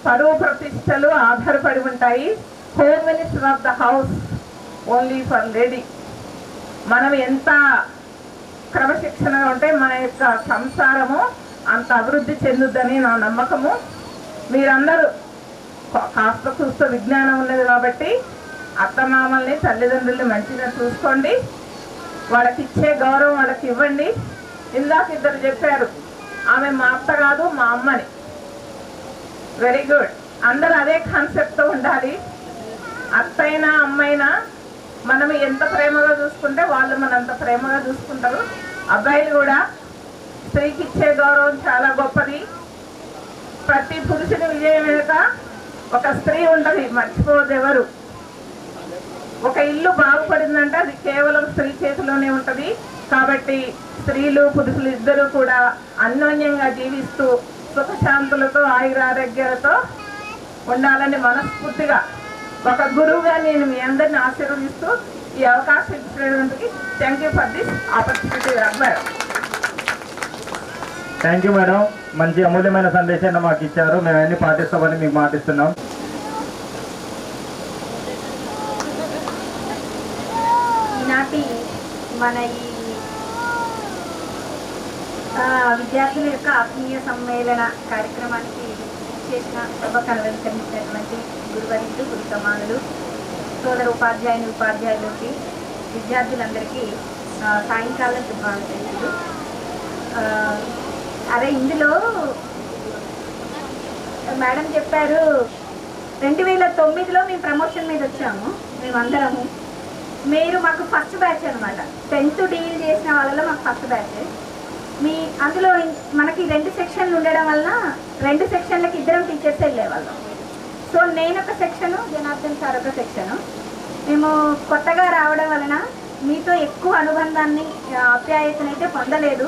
పరువు ప్రతిష్టలు ఆధారపడి ఉంటాయి. Home minister of the house only for lady. మనం ఎంత క్రమశిక్షణగా ఉంటే మన యొక్క సంసారము అంత అభివృద్ధి చెందుద్దని నా నమ్మకము. మీరందరూ కాస్త కూస్త విజ్ఞానం ఉన్నది కాబట్టి అత్తమామల్ని, తల్లిదండ్రుల్ని మంచిగా చూసుకోండి. వాళ్ళకి ఇచ్చే గౌరవం వాళ్ళకి ఇవ్వండి. ఇందాక ఇద్దరు చెప్పారు, ఆమె మా అత్త కాదు మా అమ్మని. Very good. అందరూ అదే కాన్సెప్ట్తో ఉండాలి. అత్తైనా అమ్మైనా మనం ఎంత ప్రేమగా చూసుకుంటే వాళ్ళు మనంత ప్రేమగా చూసుకుంటారు. అబ్బాయిలు కూడా స్త్రీకి ఇచ్చే గౌరవం చాలా గొప్పది. ప్రతి పురుషుని విజయం వెనుక ఒక స్త్రీ ఉంటుంది, మర్చిపోవద్దు ఎవరు. ఒక ఇల్లు బాగుపడిందంటే అది కేవలం స్త్రీ చేతిలోనే ఉంటుంది. కాబట్టి స్త్రీలు పురుషులు ఇద్దరూ కూడా అన్యోన్యంగా జీవిస్తూ సుఖశాంతులతో ఆయురారోగ్యాలతో ఉండాలని మనస్ఫూర్తిగా ఒక గురువుగా నేను మీ అందరిని ఆశీర్వదిస్తూ ఈ అవకాశం ఇచ్చినటువంటి thank you for this opportunity madam. Thank you madam. మంచి అమూల్యమైన సందేశాన్ని మాకు ఇచ్చారు. మేము అన్ని పాటిస్తామని మీకు మాటిస్తున్నాం. ఈనాటి మన ఈ విద్యార్థుల యొక్క ఆత్మీయ సమ్మేళన కార్యక్రమానికి చేసిన సభకు అనుసరించినటువంటి గురువర్యులు, గురు సమానులు, సోదర ఉపాధ్యాయులకి, విద్యార్థులందరికీ సాయంకాలం శుభాకాంక్షలు. అదే ఇందులో మేడం చెప్పారు 2009లో మేము ప్రమోషన్ మీద వచ్చాము మేమందరము. మీరు మాకు ఫస్ట్ బ్యాచ్ అనమాట. 10th డీల్ చేసిన వాళ్ళలో మాకు ఫస్ట్ బ్యాచ్. అందులో మనకి 2 సెక్షన్లు ఉండడం వల్ల 2 సెక్షన్లకి ఇద్దరం టీచర్స్ వెళ్ళేవాళ్ళం. సో నేను ఒక సెక్షను, జనార్దన్ సార్ ఒక సెక్షను. మేము కొత్తగా రావడం వలన మీతో ఎక్కువ అనుబంధాన్ని, ఆప్యాయతనైతే పొందలేదు.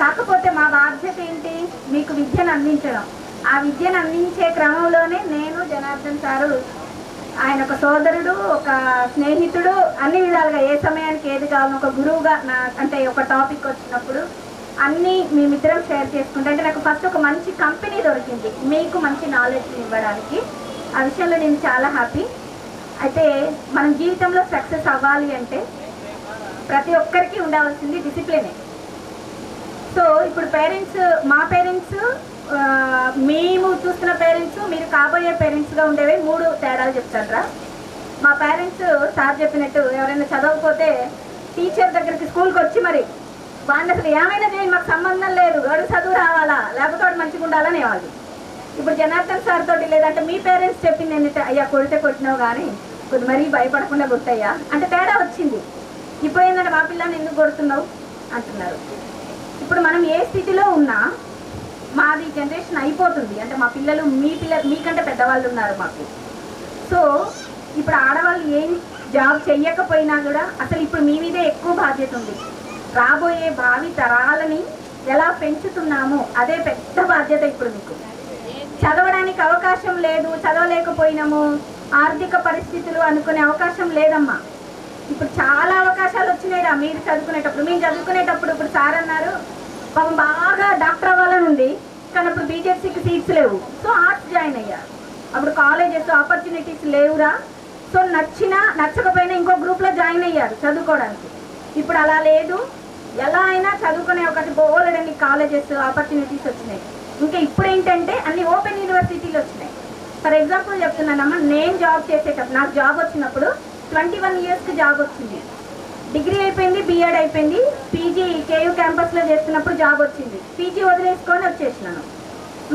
కాకపోతే మా బాధ్యత ఏంటి, మీకు విద్యను అందించడం. ఆ విద్యను అందించే క్రమంలోనే నేను, జనార్దన్ సారు, ఆయన ఒక సోదరుడు, ఒక స్నేహితుడు, అన్ని విధాలుగా ఏ సమయానికి ఏది కావాలో ఒక గురువుగా అంటే ఒక టాపిక్ వచ్చినప్పుడు అన్నీ మేమిద్దరం షేర్ చేసుకుంటే, అంటే నాకు ఫస్ట్ ఒక మంచి కంపెనీ దొరికింది మీకు మంచి నాలెడ్జ్ ఇవ్వడానికి. ఆ విషయంలో నేను చాలా హ్యాపీ. అయితే మనం జీవితంలో సక్సెస్ అవ్వాలి అంటే ప్రతి ఒక్కరికి ఉండవలసింది డిసిప్లినే. సో ఇప్పుడు మా పేరెంట్స్, మేము చూస్తున్న పేరెంట్స్, మీరు కాబోయే పేరెంట్స్గా ఉండేవి 3 తేడాలు చెప్తారా. మా పేరెంట్స్ సార్ చెప్పినట్టు ఎవరైనా చదవకపోతే టీచర్ దగ్గరికి స్కూల్కి వచ్చి మరి వాడిని అసలు ఏమైనా చేయండి, మాకు సంబంధం లేదు, వాడు చదువు రావాలా, లేకపోతే వాడు మంచిగా ఉండాలని వాళ్ళు. ఇప్పుడు జనార్దన్ సార్ తోటి లేదంటే మీ పేరెంట్స్ చెప్పింది ఏంటంటే, అయ్యా కొడితే కొట్టినావు కానీ కొద్ది మరీ భయపడకుండా కొట్టయ్యా అంటే తేడా వచ్చింది. ఇప్పుడు ఏంటంటే మా పిల్లని ఎందుకు కొడుతున్నావు అంటున్నారు. ఇప్పుడు మనం ఏ స్థితిలో ఉన్నా మాది జనరేషన్ అయిపోతుంది. అంటే మా పిల్లలు మీకంటే పెద్దవాళ్ళు ఉన్నారు మాకు. సో ఇప్పుడు ఆడవాళ్ళు ఏం జాబ్ చెయ్యకపోయినా కూడా అసలు ఇప్పుడు మీ మీదే ఎక్కువ బాధ్యత ఉంది. రాబోయే భావి తరాలని ఎలా పెంచుతున్నామో అదే పెద్ద బాధ్యత ఇప్పుడు మీకు. చదవడానికి అవకాశం లేదు, చదవలేకపోయినాము, ఆర్థిక పరిస్థితులు అనుకునే అవకాశం లేదమ్మా. ఇప్పుడు చాలా అవకాశాలు వచ్చినాయిరా మీరు చదువుకునేటప్పుడు. మేము చదువుకునేటప్పుడు ఇప్పుడు సార్ అన్నారు పాపం బాగా డాక్టర్ అవ్వాలని ఉంది, కానీ అప్పుడు బీజెడ్సీకి సీట్స్ లేవు. సో ఆర్ట్స్ జాయిన్ అయ్యారు. అప్పుడు కాలేజెస్ ఆపర్చునిటీస్ లేవురా. సో నచ్చకపోయినా ఇంకో గ్రూప్లో జాయిన్ అయ్యారు చదువుకోవడానికి. ఇప్పుడు అలా లేదు, ఎలా అయినా చదువుకునే ఒకటి బోలెడన్ని కాలేజెస్ ఆపర్చునిటీస్ వచ్చినాయి. ఇంకా ఇప్పుడు ఏంటంటే అన్ని ఓపెన్ యూనివర్సిటీలు వచ్చినాయి. ఫర్ ఎగ్జాంపుల్ చెప్తున్నానమ్మా, నేను జాబ్ చేసేటప్పుడు నాకు జాబ్ వచ్చినప్పుడు 21 yearsకి జాబ్ వచ్చింది. డిగ్రీ అయిపోయింది, బీఎడ్ అయిపోయింది, పీజీ కేయూ క్యాంపస్లో చేస్తున్నప్పుడు జాబ్ వచ్చింది. పీజీ వదిలేసుకొని వచ్చేసినాను.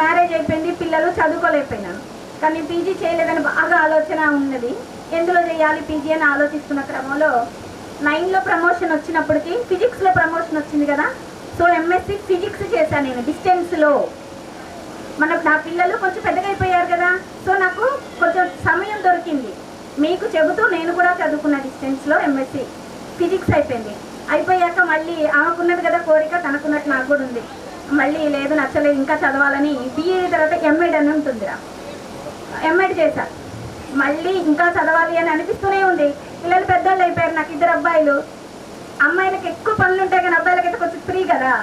మ్యారేజ్ అయిపోయింది, పిల్లలు, చదువుకోలేకపోయినాను. కానీ పీజీ చేయలేదని బాగా ఆలోచన ఉన్నది. ఎందులో చేయాలి పీజీ అని ఆలోచిస్తున్న క్రమంలో 9లో ప్రమోషన్ వచ్చినప్పటికీ ఫిజిక్స్లో ప్రమోషన్ వచ్చింది కదా. సో ఎంఎస్సి ఫిజిక్స్ చేశాను నేను డిస్టెన్స్లో. నా పిల్లలు కొంచెం పెద్దగా అయిపోయారు కదా, సో నాకు కొంచెం సమయం దొరికింది. మీకు చెబుతూ నేను కూడా చదువుకున్న డిస్టెన్స్లో ఎంఎస్సి ఫిజిక్స్ అయిపోయింది. అయిపోయాక మళ్ళీ ఆమెకున్నది కదా కోరిక, తనకున్నట్టు నాకు కూడా ఉంది. మళ్ళీ లేదు నచ్చలేదు ఇంకా చదవాలని బీఏ తర్వాత ఎంఎడ్ అని ఉంటుందిరా, ఎంఎడ్ చేశా. మళ్ళీ ఇంకా చదవాలి అని అనిపిస్తూనే ఉంది. పిల్లలు పెద్దోళ్ళు అయిపోయారు, నాకు 2 అబ్బాయిలు. అమ్మాయిలకు ఎక్కువ పనులు ఉంటాయి కానీ అబ్బాయిలకైతే కొంచెం ఫ్రీ కదా.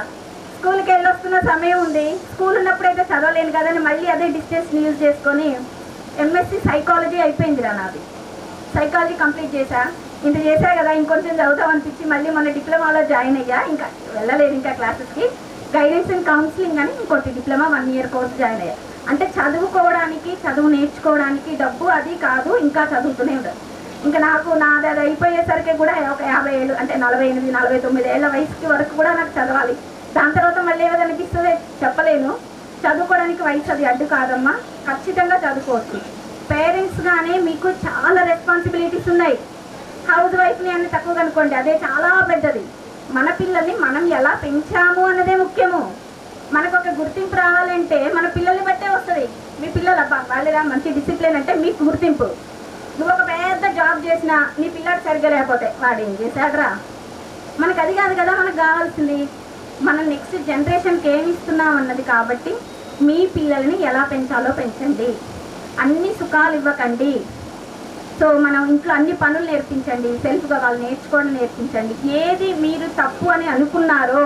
స్కూల్కి వెళ్ళొస్తున్న సమయం ఉంది, స్కూల్ ఉన్నప్పుడైతే చదవలేను కదా అని మళ్ళీ అదే డిస్టెన్స్ని యూజ్ చేసుకొని ఎంఎస్సి సైకాలజీ అయిపోయిందిరా నాది. సైకాలజీ కంప్లీట్ చేశా. ఇంత చేశా కదా ఇంకొంచెం చదువుతాం అనిపించి మళ్ళీ మన డిప్లొమాలో జాయిన్ అయ్యా. ఇంకా వెళ్ళలేదు ఇంకా క్లాసెస్కి. గైడెన్స్ అండ్ కౌన్సిలింగ్ అని ఇంకోటి డిప్లొమా 1 ఇయర్ కోర్స్ జాయిన్ అయ్యా. అంటే చదువుకోవడానికి, చదువు నేర్చుకోవడానికి డబ్బు అది కాదు, ఇంకా చదువుతూనే ఉండదు. ఇంకా నాకు నాది అది అయిపోయేసరికి కూడా ఒక 50 ఏళ్ళు అంటే 48, 49 ఏళ్ళ వయసుకి వరకు కూడా నాకు చదవాలి. దాని తర్వాత మళ్ళీ ఏదో అనిపిస్తుంది చెప్పలేను. చదువుకోవడానికి వయసు అది అడ్డు కాదమ్మా, ఖచ్చితంగా చదువుకోవచ్చు. పేరెంట్స్గానే మీకు చాలా రెస్పాన్సిబిలిటీస్ ఉన్నాయి. హౌస్ వైఫ్ని అన్ని తక్కువ అనుకోండి, అదే చాలా పెద్దది. మన పిల్లల్ని మనం ఎలా పెంచాము అన్నదే ముఖ్యము. మనకు ఒక గుర్తింపు రావాలంటే మన పిల్లల్ని బట్టే వస్తుంది. మీ పిల్లలు అబ్బా వాళ్ళేదా మంచి డిసిప్లిన్ అంటే మీకు గుర్తింపు. నువ్వు ఒక పెద్ద జాబ్ చేసినా నీ పిల్లాడు సరిగ్గా లేకపోతే వాడు ఏం చేశాడరా. మనకు అది కాదు కదా మనకు కావాల్సింది. మనం నెక్స్ట్ జనరేషన్కి ఏమి ఇస్తున్నాం అన్నది. కాబట్టి మీ పిల్లల్ని ఎలా పెంచాలో పెంచండి, అన్ని సుఖాలు ఇవ్వకండి. సో మనం ఇంట్లో అన్ని పనులు నేర్పించండి, సెల్ఫ్గా వాళ్ళు నేర్చుకోవడం నేర్పించండి. ఏది మీరు తప్పు అని అనుకున్నారో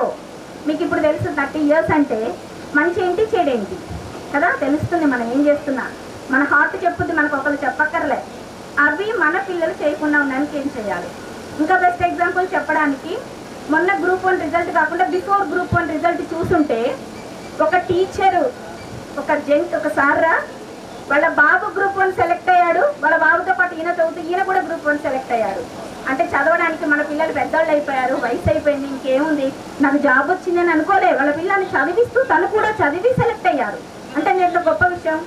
మీకు ఇప్పుడు తెలుసు. 30 ఇయర్స్ అంటే మంచి ఏంటి చెడేంటి కదా తెలుస్తుంది. మనం ఏం చేస్తున్నా మన హార్ట్ చెప్పుద్ది, మనకు ఒకరు చెప్పక్కర్లే. అవి మన పిల్లలు చేయకుండా ఉండడానికి ఏం చేయాలి. ఇంకా బెస్ట్ ఎగ్జాంపుల్ చెప్పడానికి, మొన్న గ్రూప్ 1 రిజల్ట్ కాకుండా బిఫోర్ గ్రూప్ 1 రిజల్ట్ చూసుంటే ఒక టీచరు ఒక సార్రా వాళ్ళ బాబు గ్రూప్ 1 సెలెక్ట్ అయ్యాడు. వాళ్ళ బాబుతో పాటు ఈయన చదువుతూ ఈయన కూడా గ్రూప్ 1 సెలెక్ట్ అయ్యాడు. అంటే చదవడానికి మన పిల్లలు పెద్దవాళ్ళు అయిపోయారు, వయసు అయిపోయింది, ఇంకేముంది నాకు జాబ్ వచ్చిందని అనుకోలే. వాళ్ళ పిల్లల్ని చదివిస్తూ తను కూడా చదివి సెలెక్ట్ అయ్యారు. అంటే నేను గొప్ప విషయం.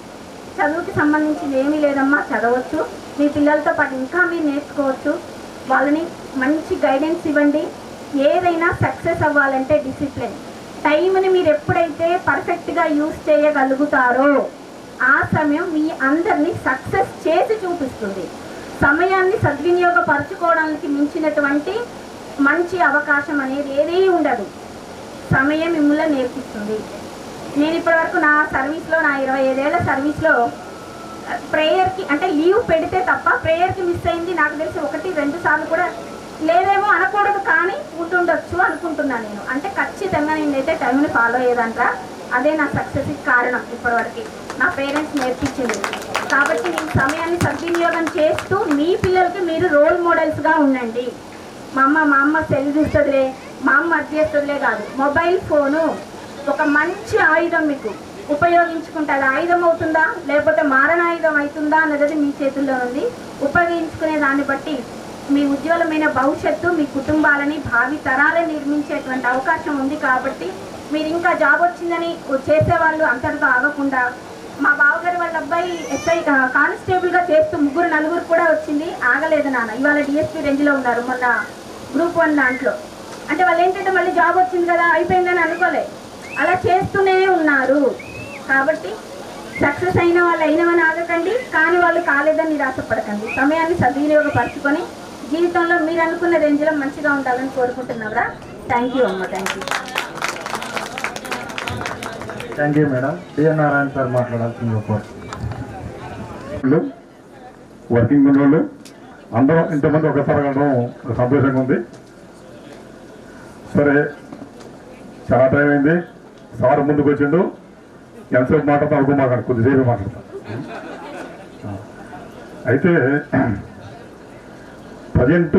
చదువుకి సంబంధించింది ఏమీ లేదమ్మా, చదవచ్చు. మీ పిల్లలతో పాటు ఇంకా మీరు నేర్చుకోవచ్చు. వాళ్ళని మంచి గైడెన్స్ ఇవ్వండి. ఏదైనా సక్సెస్ అవ్వాలంటే డిసిప్లిన్. టైంని మీరు ఎప్పుడైతే పర్ఫెక్ట్గా యూజ్ చేయగలుగుతారో ఆ సమయం మీ అందరినీ సక్సెస్ చేసి చూపిస్తుంది. సమయాన్ని సద్వినియోగపరచుకోవడానికి మించినటువంటి మంచి అవకాశం అనేది ఏదీ ఉండదు. సమయం మిమ్మల్ని నేర్పిస్తుంది. నేను ఇప్పటివరకు నా సర్వీస్లో, నా 25 ఏళ్ల సర్వీస్లో ప్రేయర్కి అంటే లీవ్ పెడితే తప్ప ప్రేయర్కి మిస్ అయింది నాకు తెలిసి 1-2 సార్లు కూడా లేదేమో అనకూడదు, కానీ ఉంటుండొచ్చు అనుకుంటున్నాను నేను. అంటే ఖచ్చితంగా నేనైతే టైంని ఫాలో అయ్యేదంటా. అదే నా సక్సెస్కి కారణం ఇప్పటివరకు నా పేరెంట్స్ నేర్పించింది. కాబట్టి నేను సమయాన్ని సద్వినియోగం చేస్తూ మీ పిల్లలకి మీరు రోల్ మోడల్స్గా ఉండండి. మా అమ్మ సెల్ చూస్తుందిలే, మా అమ్మ అది చేస్తుందిలే కాదు. మొబైల్ ఫోను ఒక మంచి ఆయుధం, మీకు ఉపయోగించుకుంటే అది ఆయుధం అవుతుందా లేకపోతే మారణాయుధం అవుతుందా అన్నది మీ చేతుల్లో ఉంది. ఉపయోగించుకునే దాన్ని బట్టి మీ ఉజ్వలమైన భవిష్యత్తు, మీ కుటుంబాలని, భావి తరాలని నిర్మించేటువంటి అవకాశం ఉంది. కాబట్టి మీరు ఇంకా జాబ్ వచ్చిందని చేసేవాళ్ళు అంతటితో ఆగకుండా, మా బావగారు వాళ్ళ అబ్బాయి ఎస్ఐ కానిస్టేబుల్గా చేస్తూ 3-4 కూడా వచ్చింది, ఆగలేదు నాన్న. ఇవాళ డిఎస్పీ రేంజ్లో ఉన్నారు మొన్న గ్రూప్ 1 దాంట్లో. అంటే వాళ్ళు ఏంటంటే మళ్ళీ జాబ్ వచ్చింది కదా అయిపోయిందని అనుకోలే, అలా చేస్తూనే ఉన్నారు. కాబట్టి సక్సెస్ అయిన వాళ్ళు అయినవని ఆగకండి, కానీ వాళ్ళు కాలేదని నిరాశపడకండి. సమయాన్ని సద్వినియోగపరచుకొని జీవితంలో మీరు అనుకున్న రేంజ్లో మంచిగా ఉండాలని కోరుకుంటున్నారా. థ్యాంక్ యూ అమ్మ, thank you. Thank you madam. DN Narayana sir మాట్లాడాల్సింది. వర్కింగ్ ఉన్న వాళ్ళు అందరూ ఇంతమంది ఒకసారి కలడం సంతోషంగా ఉంది. సరే, చాలా టైం అయింది. సార్ ముందుకు వచ్చిండు. ఎంతసేపు మాట్లాడతా అనుకో మాట్లాడు, కొద్దిసేపు మాట్లాడతా. అయితే ప్రజెంట్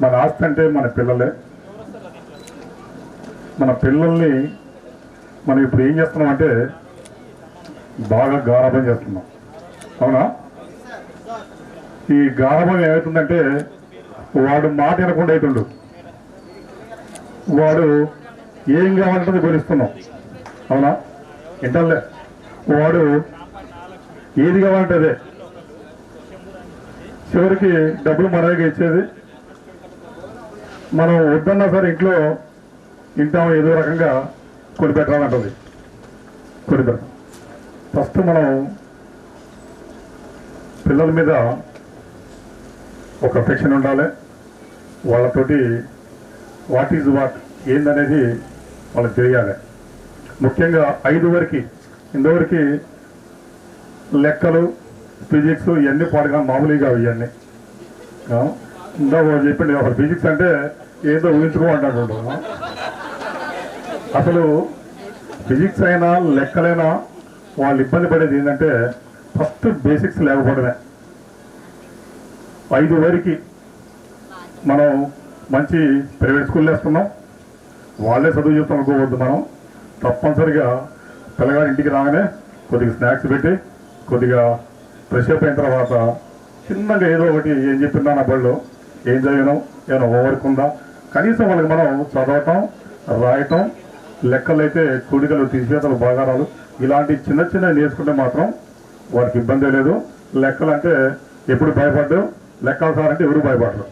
మన ఆస్తి అంటే మన పిల్లలే. మన పిల్లల్ని మనం ఇప్పుడు ఏం చేస్తున్నాం అంటే బాగా గారాబం చేస్తున్నాం, అవునా? ఈ గారాబం ఏమవుతుందంటే వాడు మాట వినకుండా అవుతుండు. వాడు ఏం కావాలంటే కొనిస్తున్నాం, అవునా? ఇంటలే వాడు ఏది కావాలంటే అదే. చివరికి డబ్బులు మనమే ఇచ్చేది. మనం వద్దన్నా సరే ఇంట్లో తింటాం, ఏదో రకంగా కొనిపెట్టాలంటుంది. కొనిపెట్టాం. ఫస్ట్ మనం పిల్లల మీద ఒక అఫెక్షన్ ఉండాలి. వాళ్ళతోటి వాట్ ఈజ్ వాట్ ఏందనేది వాళ్ళకి తెలియాలి. ముఖ్యంగా 5 వరకు ఇంతవరకు లెక్కలు, ఫిజిక్స్ ఇవన్నీ పాడుగా మామూలుగా ఇవన్నీ ఇందా చెప్పింది. అసలు ఫిజిక్స్ అంటే ఏదో ఊహించుకోమంటాడు. అసలు ఫిజిక్స్ అయినా లెక్కలైనా వాళ్ళు ఇబ్బంది పడేది ఏంటంటే ఫస్ట్ బేసిక్స్ లేకపోవడమే. 5 వరకు మనం మంచి ప్రైవేట్ స్కూల్లో వేస్తున్నాం, వాళ్ళే చదువు చెప్తాం అనుకోవద్దు. మనం తప్పనిసరిగా పిల్లగాడి ఇంటికి రాగానే కొద్దిగా స్నాక్స్ పెట్టి కొద్దిగా ఫ్రెష్ అప్ అయిన తర్వాత చిన్నగా ఏదో ఒకటి ఏం చెప్పినా నా బడిలో ఏం చదివినాం, ఏమైనా హోంవర్క్ ఉందా, కనీసం వాళ్ళకి మనం చదవటం, రాయటం, లెక్కలు అయితే కూడికలు, తీసివేతలు, భాగారాలు ఇలాంటి చిన్న చిన్న నేర్చుకుంటే మాత్రం వారికి ఇబ్బంది లేదు. లెక్కలు అంటే ఎప్పుడు భయపడ్డు, లెక్కలు సార్ అంటే ఎవరు భయపడరు.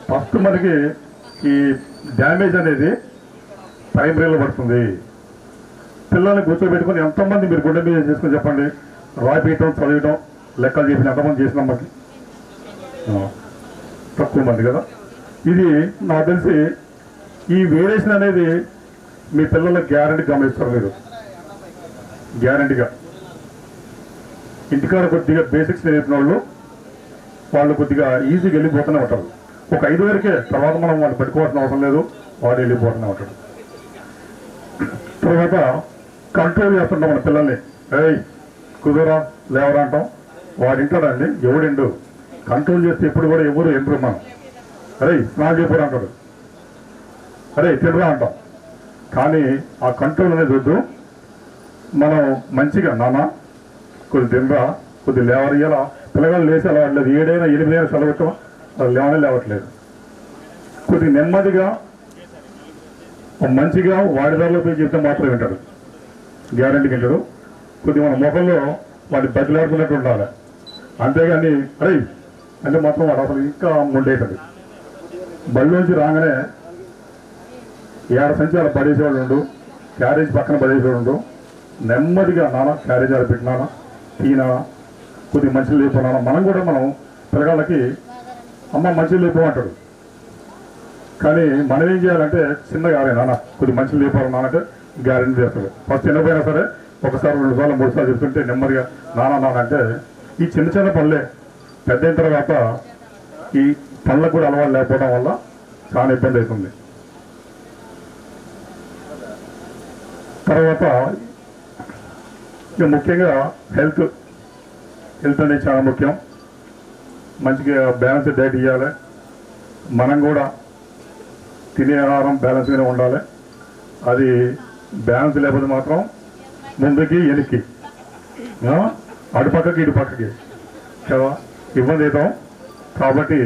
ఫస్ట్ మనకి ఈ డ్యామేజ్ అనేది ప్రైమరీలో పడుతుంది. పిల్లల్ని కూర్చోబెట్టుకుని ఎంతమంది మీరు గుండె మీద చేసుకుని చెప్పండి, రాయపీయటం, చదివటం, లెక్కలు చెప్పిన ఎంతమంది చేసినాం? మనకి తక్కువ మంది కదా. ఇది నాకు తెలిసి ఈ వేరియేషన్ అనేది మీ పిల్లలకు గ్యారంటీ గమనిస్తారు మీరు. గ్యారంటీగా ఇంటికాడ కొద్దిగా బేసిక్స్ నేర్పిన వాళ్ళు కొద్దిగా ఈజీగా వెళ్ళిపోతూనే ఉంటారు. ఒక 5 వరకే, తర్వాత మనం వాళ్ళు పెట్టుకోవాల్సిన అవసరం లేదు, వాడు వెళ్ళిపోతూనే ఉంటాడు. తర్వాత కంట్రోల్ చేస్తుంటాం మన పిల్లల్ని. ఏయ్ కుదురా లేవరా అంటాం, వాడు వింటాడండి, ఎవడిండు. కంట్రోల్ చేస్తే ఎప్పుడు కూడా ఎవరు ఎంపరు. మనం అరే స్నానం చేయకూడదు అంటాడు, అరే తినరా అంటాం. కానీ ఆ కంట్రోల్ అనేది వద్దు. మనం మంచిగా నాన్న కొద్ది తినరా, కొద్ది లేవరియాలా, పిల్లగాళ్ళు లేచి అలవాట్లేదు. 7 అయినా 8 అయినా చదవటం, అది లేవనే లేవట్లేదు. కొద్దిగా నెమ్మదిగా మంచిగా వాడి దారిలో పోయి చెప్తే మాత్రం వింటాడు, గ్యారంటీకి వింటాడు. కొద్దిగా మన ముఖంలో వాడిని బదిలాడుతున్నట్టు ఉండాలి. అంతేగాని అరే అంటే మాత్రం వాడు అసలు ఇంకా ముండేటాడు. బళ్ళలోంచి రాగానే 7 సంచాలు పడేసేవాడు ఉండు, క్యారేజ్ పక్కన పడేసేవాడు ఉండు. నెమ్మదిగా నాన్న క్యారేజ్ ఆడపెట్టినానా, తీనా, కొద్దిగా మంచిలు లేకపోయినా. మనం కూడా మనం పిల్లగాళ్ళకి అమ్మ మంచిలు లేకపోమంటాడు. కానీ మనం ఏం చేయాలంటే చిన్నగా అరే నాన్న కొద్ది మంచిలు లేకపోవాలి నానంటే గ్యారెంటీ చేస్తాడు. ఫస్ట్ చిన్నపోయినా సరే ఒకసారి 2 సార్లు 3 సార్లు చెప్తుంటే నెమ్మదిగా నాన్న అంటే ఈ చిన్న చిన్న పనులే పెద్ద అయిన తర్వాత ఈ పనులకు కూడా అలవాటు లేకపోవడం వల్ల చాలా ఇబ్బంది అవుతుంది. తర్వాత ఇక ముఖ్యంగా హెల్త్ అనేది చాలా ముఖ్యం. మంచిగా బ్యాలెన్స్ డైట్ ఇవ్వాలి. మనం కూడా తినే ఆహారం బ్యాలెన్స్గానే ఉండాలి. అది బ్యాలెన్స్ లేకపోతే మాత్రం ముందుకి వెనక్కి, అటు పక్కకి ఇటు పక్కకి కదా ఇబ్బంది అవుతాం. కాబట్టి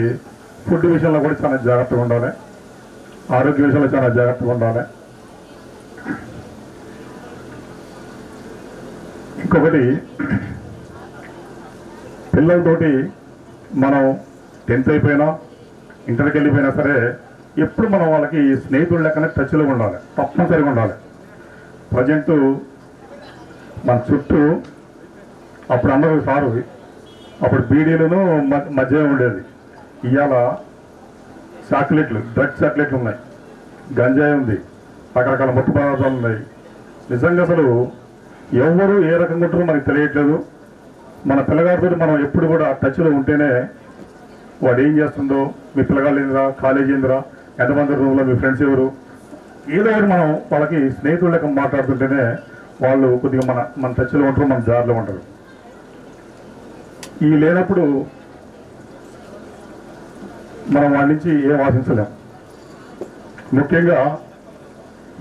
ఫుడ్ విషయంలో కూడా చాలా జాగ్రత్తగా ఉండాలి, ఆరోగ్య విషయంలో చాలా జాగ్రత్తగా ఉండాలి. ఇంకొకటి పిల్లలతోటి మనం 10th అయిపోయినా ఇంటర్కి వెళ్ళిపోయినా సరే ఎప్పుడు మనం వాళ్ళకి స్నేహితులు లెక్కనే టచ్లో ఉండాలి, తప్పనిసరిగా ఉండాలి. ప్రజెంట్ మన చుట్టూ అప్పుడు అందరూ సారు అప్పుడు బీడీలను మధ్య ఉండేది. ఇవాళ చాక్లెట్లు, డ్రగ్ చాక్లెట్లు ఉన్నాయి, గంజాయి ఉంది, రకరకాల మత్తు పదార్థాలు ఉన్నాయి. నిజంగా అసలు ఎవరు ఏ రకంగా ఉంటారో మనకు తెలియట్లేదు. మన పిల్లగారితో మనం ఎప్పుడు కూడా టచ్లో ఉంటేనే వాడు ఏం చేస్తుందో, మీ పిల్లగాళ్ళు ఏందిరా, కాలేజీ ఏందిరా, ఎంతమంది రూమ్లో మీ ఫ్రెండ్స్ ఎవరు, ఏదో ఒకటి మనం వాళ్ళకి స్నేహితుల లెక్క మాట్లాడుతుంటేనే వాళ్ళు కొద్దిగా మన టచ్లో ఉంటారు, మన జార్లో ఉంటారు. ఈ లేనప్పుడు మనం వాడి నుంచి ఏం ఆశించలేం. ముఖ్యంగా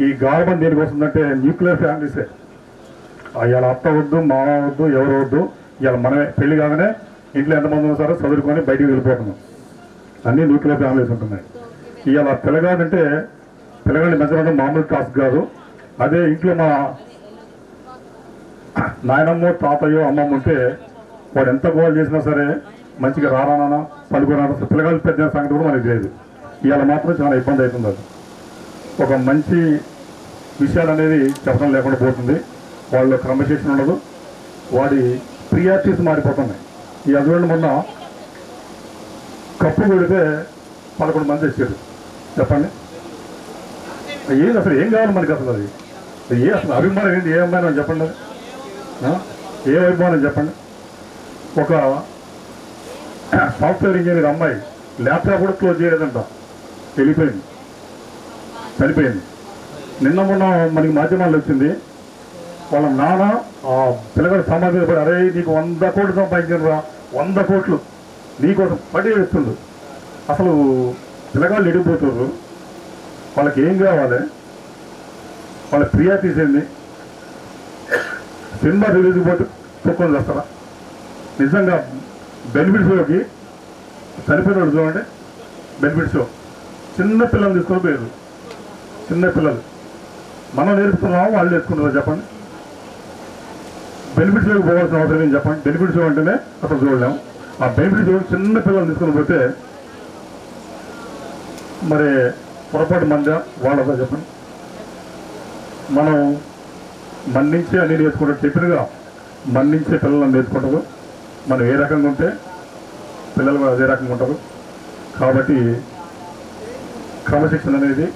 ఈ గార్బన్ దేనికి వస్తుందంటే న్యూక్లియర్ ఫ్యామిలీసే. ఇవాళ అత్త వద్దు, మామ వద్దు, ఎవరు వద్దు, ఇవాళ మనమే పెళ్లి కాగానే ఇంట్లో ఎంతమంది ఉన్నారో చదువుకొని బయటికి వెళ్ళిపోతున్నాం. అన్ని న్యూక్లియర్ ఫ్యామిలీస్ ఉంటున్నాయి. ఇవాళ పిల్లగాడంటే పిల్లగాడిని పెంచడం మామూలు టాస్క్ కాదు. అదే ఇంట్లో మా నాయనమ్మో తాతయ్యో అమ్మమ్మ ఉంటే వాడు ఎంత గోల్ చేసినా సరే మంచిగా రారానా పడుకోరానా పిల్లగాళ్ళు పెద్ద సంగతి కూడా మనకి తెలియదు. ఇవాళ మాత్రం చాలా ఇబ్బంది అవుతుంది. అది ఒక మంచి విషయాలు అనేది చెప్పడం లేకుండా పోతుంది. వాళ్ళ క్రమశిక్షణ ఉండదు, వాడి ప్రియారిటీస్ మారిపోతున్నాయి. ఈ అదువండి మొన్న కప్పు కొడితే 11 మంది వచ్చారు. చెప్పండి ఏది అసలు ఏం కావాలి మనకి? అసలు అది అసలు అభిమానం ఏంటి? ఏ అభిమానం అని చెప్పండి, ఏ అభిమానం చెప్పండి. ఒక సాఫ్ట్వేర్ ఇంజనీర్ అమ్మాయి ల్యాప్టాప్ కూడా క్లోజ్ చేయలేదంట, వెళ్ళిపోయింది, చనిపోయింది. నిన్న మొన్న మనకి మాధ్యమాలు వచ్చింది, వాళ్ళ నాన్న ఆ పిల్లగాడు సమాజంలో పడి అరే నీకు 100 కోట్లు సంపాదించారా, 100 కోట్లు నీకోసం పడి వేస్తుండు. అసలు పిల్లగాళ్ళు ఎడిగిపోతున్నారు. వాళ్ళకి ఏం కావాలి? వాళ్ళ ప్రియారిటీస్ ఏంది? సినిమా రిలీజ్ పోతే తొక్కుని చేస్తారా? నిజంగా బెనిఫిట్ షోకి చనిపోయిన చూడండి, బెనిఫిట్ షో చిన్న పిల్లలు తీసుకొని పోయారు. చిన్న పిల్లలు మనం నేర్పుతున్నామా వాళ్ళు నేర్చుకుంటారా చెప్పండి? బెనిఫిట్ షోకి పోవాల్సిన అవసరం ఏం చెప్పండి? బెనిఫిట్ షో అంటేనే అసలు చూడలేము. ఆ బెనిఫిట్ షో చిన్న పిల్లలు తీసుకొని పోతే మరి పొరపాటు మందా వాళ్ళదా చెప్పండి? మనం మన్నించి అన్ని నేర్చుకుంటారు. చెప్పినగా మన్నించే పిల్లలను నేర్చుకుంటారు. మనం ఏ రకంగా ఉంటే పిల్లలు కూడా అదే రకంగా ఉంటారు. కాబట్టి క్రమశిక్షణ అనేది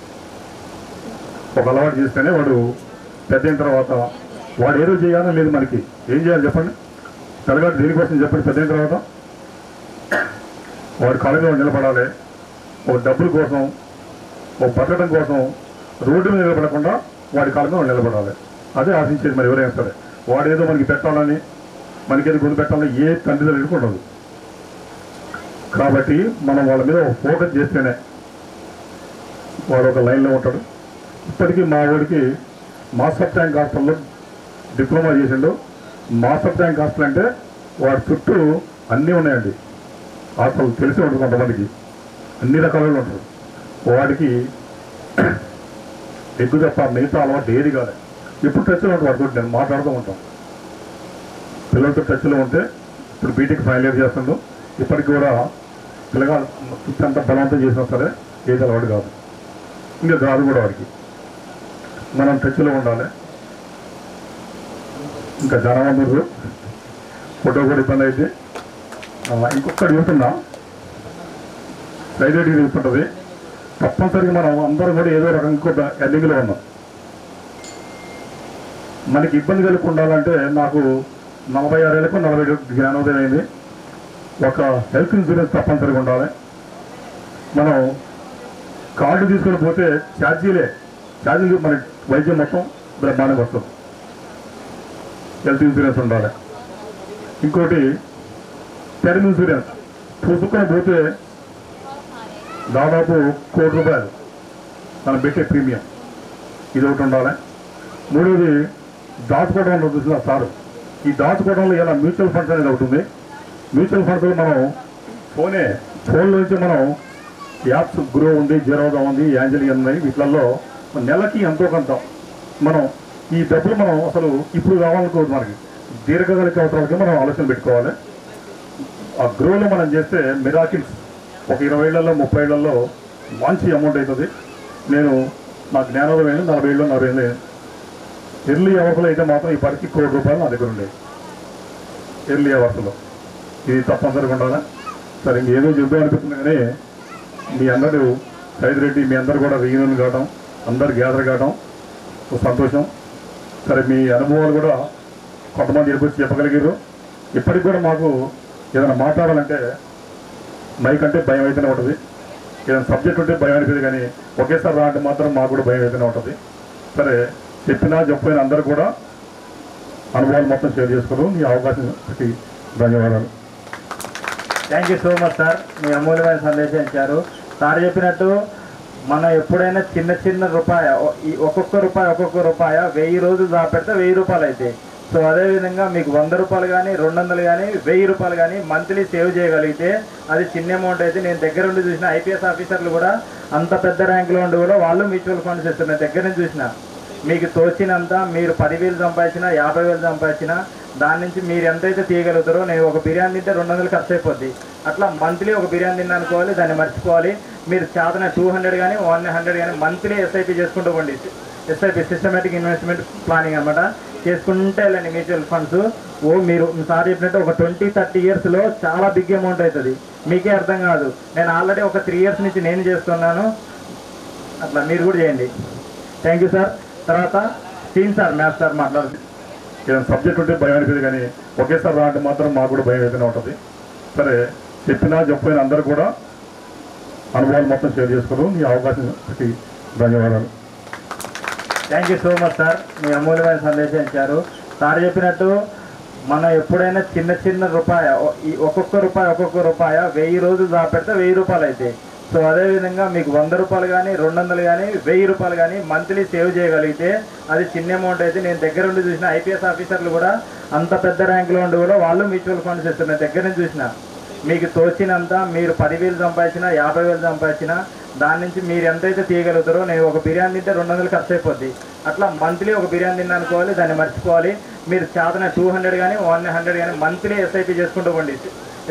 ఒక అలవాటు చేస్తేనే వాడు పెద్ద అయిన తర్వాత వాడు ఏదో చేయాలని లేదు. మనకి ఏం చేయాలి చెప్పండి? పిల్లగాడు దేనికోసం చెప్పండి? పెద్ద అయిన తర్వాత వాడు కాళ్ళ మీద నిలబడాలి. ఒక డబ్బుల కోసం, ఒక బతకడం కోసం రోడ్డు మీద నిలబడకుండా వాడి కాళ్ళ మీద నిలబడాలి. అదే ఆశించేది మరి ఎవరైనా సరే. వాడు ఏదో మనకి పెట్టాలని, మనకేదో గురి పెట్టాలని ఏ తండ్రిదండ్రులకు ఉండదు. కాబట్టి మనం వాళ్ళ మీద ఫోకస్ చేస్తేనే వాడు ఒక లైన్లో ఉంటాడు. ఇప్పటికీ మా వాడికి మాస్టర్ ట్యాంక్ హాస్టల్లో డిప్లొమా చేసిండు. మాస్టర్ ట్యాంక్ హాస్టల్ అంటే వాడి చుట్టూ అన్నీ ఉన్నాయండి. హాస్టల్ తెలిసి ఉంటుంది కొంతమందికి, అన్ని రకాలుగా ఉంటారు. వాడికి ఎగ్గు తప్ప మిగతా అలవాటు ఏది కాదు. ఇప్పుడు టచ్లో ఉంటాడు వాడితో, నేను మాట్లాడుతూ ఉంటాం. పిల్లలతో టచ్లో ఉంటే ఇప్పుడు బీటెక్ ఫైనల్ ఇయర్ చేస్తుండు. ఇప్పటికి కూడా పిల్లగా అంత బలవంతం చేసినా సరే ఏది అలవాటు కాదు, ఇంకా కాదు కూడా వాడికి. మనం టచ్లో ఉండాలి. ఇంకా జనమందరు ఫోటో కూడా ఇబ్బంది అయితే ఇంకొకటి చూస్తున్నా రైల్వే చూస్తుంటుంది. తప్పనిసరిగా మనం అందరం కూడా ఏదో రకంగా ఎన్నికలో ఉన్నాం. మనకి ఇబ్బంది కలిగి ఉండాలంటే నాకు 46 ఏళ్ళకు 40 జ్ఞానోదయం అయింది. ఒక హెల్త్ ఇన్సూరెన్స్ తప్పనిసరిగా ఉండాలి. మనం కార్డు తీసుకొని పోతే ఛార్జీలు మన వైద్యం మొత్తం బ్రహ్మాండంగా వస్తుంది. హెల్త్ ఇన్సూరెన్స్ ఉండాలి. ఇంకోటి టర్మ్ ఇన్సూరెన్స్ చూసుకొని పోతే దాదాపు ₹1 కోటి మనం పెట్టే ప్రీమియం, ఇది ఒకటి ఉండాలి. మూడోది దాచుకోవడంలో చూసిన సారు, ఈ దాచుకోవడంలో ఇలా మ్యూచువల్ ఫండ్స్ అనేది ఒకటి ఉంది. మ్యూచువల్ ఫండ్స్లో మనం ఫోన్లో నుంచి మనం యాప్స్ గ్రో ఉంది, జీరోదా ఉంది, యాంజలి ఉన్నాయి. వీటిలలో నెలకి ఎంతో కొంత మనం ఈ డబ్బులు మనం అసలు ఇప్పుడు కావాలనుకోవద్దు. మనకి దీర్ఘకాలిక అవసరాలకి మనం ఆలోచన పెట్టుకోవాలి. ఆ గ్రోలో మనం చేస్తే మిరాకిల్స్ ఒక 20 ఏళ్లలో 30 ఏళ్లలో మంచి అమౌంట్ అవుతుంది. నేను నా జ్ఞానోదయం 40 ఏళ్ళు 40 ఏళ్ళు ఎర్లీ అవర్స్లో అయితే మాత్రం ఈ పరిస్థితి ₹1 కోటి నా దగ్గర ఉండేది. ఎర్లీ అవర్స్లో ఇది తప్పనిసరిగా ఉండాలా. సరే ఇంకేదో చెప్దాం అనిపిస్తుంది కానీ మీ అందరూ సైదిరెడ్డి మీ అందరు కూడా రీయూనియన్ కావడం, అందరు గ్యాదర్ కావడం సంతోషం. సరే మీ అనుభవాలు కూడా కొంతమంది ఎదుర్కొచ్చి చెప్పగలిగారు. ఇప్పటికి కూడా మాకు ఏదైనా మాట్లాడాలంటే మైక్ అంటే భయం అయితేనే ఉంటుంది, ఏదైనా సబ్జెక్ట్ ఉంటే భయం అనిపిస్తుంది. కానీ ఒకేసారి రా అంటే మాత్రం మాకు కూడా భయం అయితేనే ఉంటుంది. సరే చెప్పినా చెప్పిన అందరూ కూడా అనుభవాలు మొత్తం షేర్ చేసుకోవడం మీ అవకాశానికి ధన్యవాదాలు. Thank you so much sir, మీ అమూల్యమైన సందేశం ఇచ్చారు. సార్ చెప్పినట్టు మనం ఎప్పుడైనా చిన్న రూపాయ ఒక్కొక్క రూపాయ 1000 రోజులు దాపెడితే ₹1000 అవుతాయి. సో అదేవిధంగా మీకు 100 రూపాయలు కానీ 200 కానీ 1000 రూపాయలు కానీ మంత్లీ సేవ్ చేయగలిగితే అది చిన్న అమౌంట్ అయితే నేను దగ్గర ఉండి చూసిన ఐపీఎస్ ఆఫీసర్లు కూడా అంత పెద్ద ర్యాంకులో ఉండి కూడా వాళ్ళు మ్యూచువల్ ఫండ్స్ ఇస్తున్నారు. దగ్గర నుంచి చూసిన మీకు తోచినంత మీరు 10,000 సంపాదించినా 50,000 సంపాదించినా దాని నుంచి మీరు ఎంతైతే తీయగలుగుతారో, నేను ఒక బిర్యానీ తింటే 200 ఖర్చు అయిపోద్ది, అట్లా మంత్లీ ఒక బిర్యానీ తిన్నా అనుకోవాలి, దాన్ని మర్చిపోవాలి. మీరు చేతనే 200 కానీ 100 కానీ మంత్లీ ఎస్ఐపి చేసుకుంటూ పోండి. ఎస్ఐపి సిస్టమేటిక్ ఇన్వెస్ట్మెంట్ ప్లానింగ్ అనమాట. చేసుకుంటే వెళ్ళండి మ్యూచువల్ ఫండ్స్. మీరు సార్ చెప్పినట్టు ఒక 20-30 ఇయర్స్లో చాలా బిగ్ అమౌంట్ అవుతుంది, మీకే అర్థం కాదు. నేను ఆల్రెడీ ఒక 3 ఇయర్స్ నుంచి నేను చేస్తున్నాను, అట్లా మీరు కూడా చేయండి. Thank you sir. తర్వాత సీన్ సార్, మ్యాథ్స్ సార్ మాట్లాడుతుంది. ఏదైనా సబ్జెక్ట్ ఉంటే భయం అనిపించదు, కానీ ఒకేసారి రా అంటే మాత్రం మాకు కూడా భయం అయితేనే ఉంటుంది. సరే, చెప్పినా చెప్పిన అందరూ కూడా అనుభవాలు మొత్తం షేర్ చేసుకోవడం ఈ అవకాశానికి ధన్యవాదాలు. Thank you so much sir, మీ అమూల్యమైన సందేశం ఇచ్చారు. సార్ చెప్పినట్టు మనం ఎప్పుడైనా చిన్న రూపాయ, ఒక్కొక్క రూపాయ 1000 రోజులు దాపెడితే 1000 రూపాయలు అవుతాయి. సో అదేవిధంగా మీకు 100 రూపాయలు కానీ 200 కానీ 1000 రూపాయలు కానీ మంత్లీ సేవ్ చేయగలిగితే అది చిన్న అమౌంట్ అయితే నేను దగ్గర ఉండి చూసిన ఐపీఎస్ ఆఫీసర్లు కూడా అంత పెద్ద ర్యాంకులో ఉండి కూడా వాళ్ళు మ్యూచువల్ ఫండ్స్ ఇస్తున్నారు. దగ్గర నుంచి చూసిన మీకు తోచినంత మీరు 10,000 సంపాదించినా 50,000 సంపాదించినా దాని నుంచి మీరు ఎంతైతే తీయగలుగుతారో, నేను ఒక బిర్యానీ తింటే 200 ఖర్చు అయిపోద్ది, అట్లా మంత్లీ ఒక బిర్యానీ తిన్నా అనుకోవాలి, దాన్ని మర్చిపోవాలి. మీరు చేతనే 200 కానీ 100 కానీ మంత్లీ ఎస్ఐపి చేసుకుంటూ పోండి.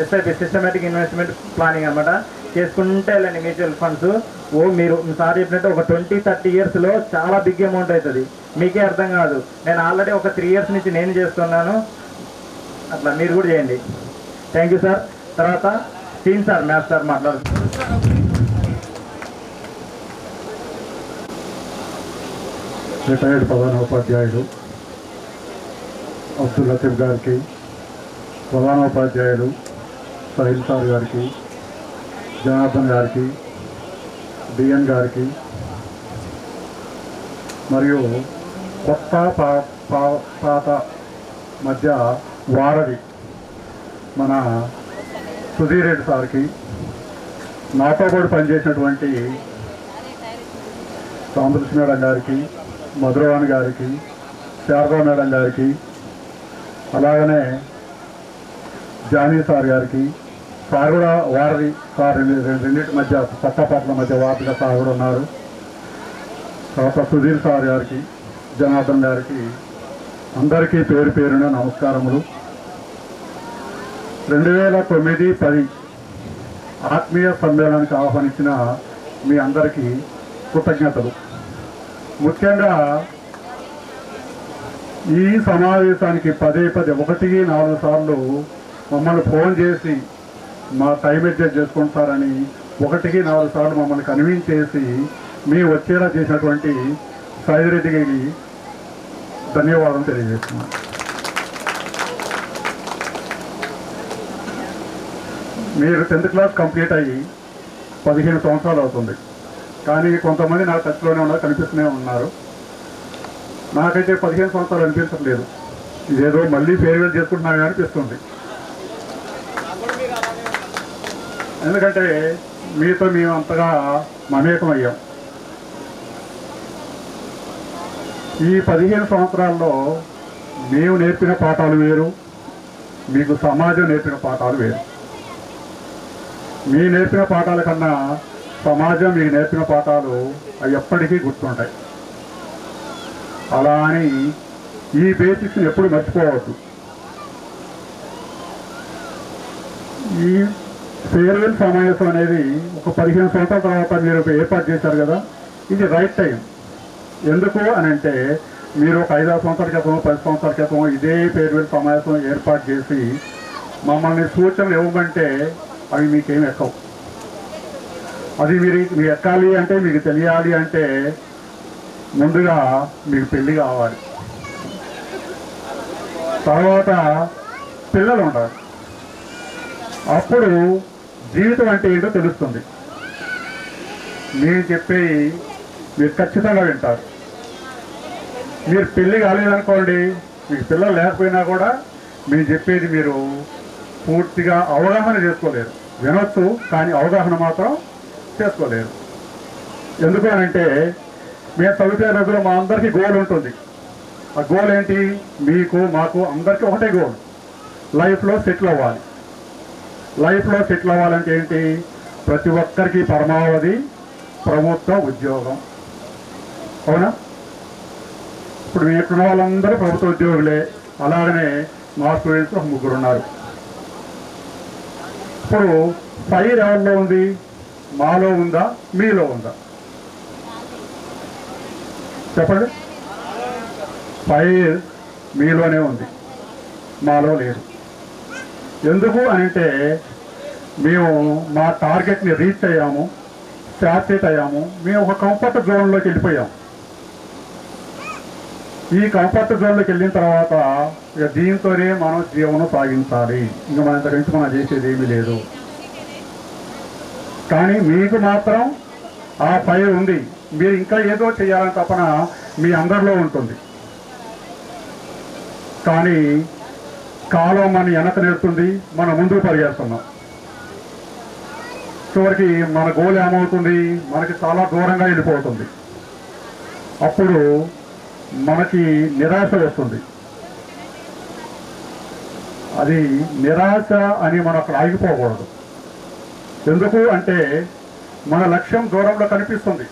ఎస్ఐపి సిస్టమేటిక్ ఇన్వెస్ట్మెంట్ ప్లానింగ్ అనమాట. చేసుకుంటే వెళ్ళండి మ్యూచువల్ ఫండ్స్. మీరు సార్ చెప్పినట్టు ఒక 20-30 ఇయర్స్లో చాలా బిగ్ అమౌంట్ అవుతుంది, మీకే అర్థం కాదు. నేను ఆల్రెడీ ఒక 3 ఇయర్స్ నుంచి నేను చేస్తున్నాను, అట్లా మీరు కూడా చేయండి. Thank you sir. తర్వాత సీన్ సార్, మ్యాథ్స్ సార్ మాట్లాడుతుంది. రిటైర్డ్ ప్రధానోపాధ్యాయుడు అబ్దుల్ లతీఫ్ గారికి, ప్రధానోపాధ్యాయుడు సహిల్ సార్ గారికి, జనార్దన్ గారికి, డిఎన్ గారికి, మరియు కొత్త పాత మధ్య వారధి మన సుధీర్ రెడ్డి సార్కి, నాతో కూడా పనిచేసినటువంటి రామకృష్ణ మేడం గారికి, మధురవాణి గారికి, శారదా మేడం గారికి, అలాగనే జానీ సార్ గారికి, సార్ కూడా వారధి సార్ రెండింటి మధ్య కొత్తపాట్ల మధ్య వారధిగా సార్ కూడా ఉన్నారు. తర్వాత సుధీర్ సార్ గారికి, జనార్దన్ గారికి, అందరికీ పేరు పేరున నమస్కారములు. 2009-10 ఆత్మీయ సమ్మేళనానికి ఆహ్వానించిన మీ అందరికీ కృతజ్ఞతలు. ముఖ్యంగా ఈ సమావేశానికి 1-4 సార్లు మమ్మల్ని ఫోన్ చేసి మా టైం అడ్జస్ట్ చేసుకుంటారని 1-4 సార్లు మమ్మల్ని కన్విన్స్ చేసి మీ వచ్చేలా చేసినటువంటి సాయిరెడ్డికి ధన్యవాదం తెలియజేస్తున్నాను. మీరు 10th క్లాస్ కంప్లీట్ అయ్యి 15 సంవత్సరాలు అవుతుంది, కానీ కొంతమంది నాకు టచ్లోనే ఉన్నారు, కనిపిస్తూనే ఉన్నారు. నాకైతే 15 సంవత్సరాలు అనిపించట్లేదు, ఇదేదో మళ్ళీ ఫేర్వెల్ చేసుకుంటున్నాను అనిపిస్తుంది. ఎందుకంటే మీతో మేము అంతగా మమేకమయ్యాం. ఈ 15 సంవత్సరాల్లో మేము నేర్పిన పాఠాలు వేరు, మీకు సమాజం నేర్పిన పాఠాలు వేరు. మీ నేర్పిన పాఠాల కన్నా సమాజం మీకు నేర్పిన పాఠాలు అవి ఎప్పటికీ గుర్తుంటాయి. అలా అని ఈ బేసిక్స్ని ఎప్పుడు మర్చిపోవద్దు. ఈ ఫేర్వెల్ సమావేశం అనేది ఒక 15 సంవత్సరాల తర్వాత మీరు ఏర్పాటు చేశారు కదా, ఇది రైట్ టైం. ఎందుకు అని అంటే మీరు ఒక 5-6 సంవత్సరాల క్రితం 10 సంవత్సరాల క్రితం ఇదే ఫేర్వెల్ సమావేశం ఏర్పాటు చేసి మమ్మల్ని సూచనలు ఇవ్వమంటే అవి మీకేమి ఎక్కవు. అది మీరు ఎక్కాలి అంటే, మీకు తెలియాలి అంటే ముందుగా మీకు పెళ్ళి కావాలి, తర్వాత పిల్లలు ఉండాలి, అప్పుడు జీవితం అంటే ఏంటో తెలుస్తుంది. నేను చెప్పేవి మీరు ఖచ్చితంగా వింటారు. మీరు పెళ్ళి కాలేదనుకోండి, మీకు పిల్లలు లేకపోయినా కూడా మీరు చెప్పేది మీరు పూర్తిగా అవగాహన చేసుకోలేరు. వినొచ్చు, కానీ అవగాహన మాత్రం చేసుకోలేరు. ఎందుకు అంటే మేము చదివితే రోజుల్లో మా అందరికీ గోల్ ఉంటుంది, ఆ గోల్ ఏంటి? మీకు మాకు అందరికీ ఒకటే గోల్, లైఫ్లో సెటిల్ అవ్వాలి. లైఫ్లో సెటిల్ అవ్వాలంటే ఏంటి? ప్రతి ఒక్కరికి పరమావధి ప్రభుత్వ ఉద్యోగం. అవునా? ఇప్పుడు మేము ఇక్కడున్న వాళ్ళందరూ ప్రభుత్వ ఉద్యోగులే. అలాగనే మా స్టూడెంట్స్ ఒక 3 ఉన్నారు. ఇప్పుడు ఫైర్ ఎవరిలో ఉంది? మాలో ఉందా, మీలో ఉందా? చెప్పండి. ఫైర్ మీలోనే ఉంది, మాలో లేదు. ఎందుకు అంటే మేము మా టార్గెట్ని రీచ్ అయ్యాము, సాటిస్ఫైడ్ అయ్యాము. మేము ఒక కంఫర్ట్ జోన్లోకి వెళ్ళిపోయాము. ఈ కంఫర్ట్ జోన్లోకి వెళ్ళిన తర్వాత ఇక దీంతోనే మనం జీవనం సాగించాలి. ఇంకా మన ఇంత నుంచి మనం చేసేది ఏమీ లేదు. కానీ మీకు మాత్రం ఆ ఫైర్ ఉంది. మీరు ఇంకా ఏదో చేయాలని తపన మీ అందరిలో ఉంటుంది. కానీ కాలం మన వెనక నేడుతుంది, మనం ముందుకు పరిగెడుతున్నాం. చివరికి మన గోల్ ఏమవుతుంది? మనకి చాలా దూరంగా వెళ్ళిపోతుంది. అప్పుడు మనకి నిరాశ వస్తుంది. అది నిరాశ అని మనం అక్కడ ఆగిపోకూడదు. ఎందుకు అంటే మన లక్ష్యం దూరంలో కనిపిస్తుంది,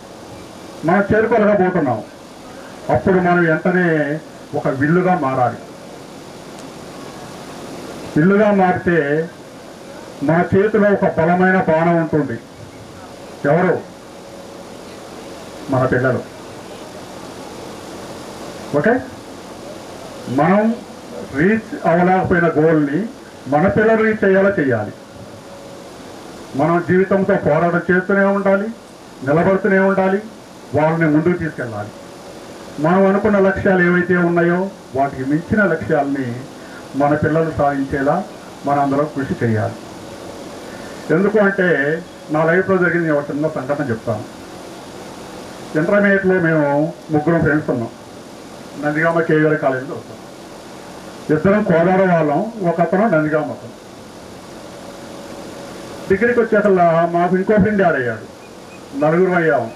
మనం చేరుకోలేకపోతున్నాం. అప్పుడు మనం వెంటనే ఒక విల్లుగా మారాలి. విల్లుగా మారితే మన చేతిలో ఒక బలమైన బాణం ఉంటుంది. ఎవరు? మన పిల్లలు. ఓకే, మనం రీచ్ అవ్వలేకపోయిన గోల్ని మన పిల్లలు రీచ్ అయ్యేలా చేయాలి. మనం జీవితంతో పోరాటం చేస్తూనే ఉండాలి, నిలబడుతూనే ఉండాలి, వాళ్ళని ముందుకు తీసుకెళ్ళాలి. మనం అనుకున్న లక్ష్యాలు ఏవైతే ఉన్నాయో వాటికి మించిన లక్ష్యాలని మన పిల్లలు సాధించేలా మనందరం కృషి చేయాలి. ఎందుకు అంటే నా లైఫ్లో జరిగింది ఒక చిన్న సంఘటన చెప్తాను. ఇంటర్మీడియట్లో మేము 3 ఫ్రెండ్స్ ఉన్నాం. నందిగామ కేవీఆర్ కాలేజీలో వస్తాం. 2 కోదాడ వాళ్ళం, ఒక అతను నందిగామ అతను. డిగ్రీకి వచ్చేసల్లా మాకు ఇంకో ఫ్రెండ్ యాడ్ అయ్యాడు. 4 అయ్యాము.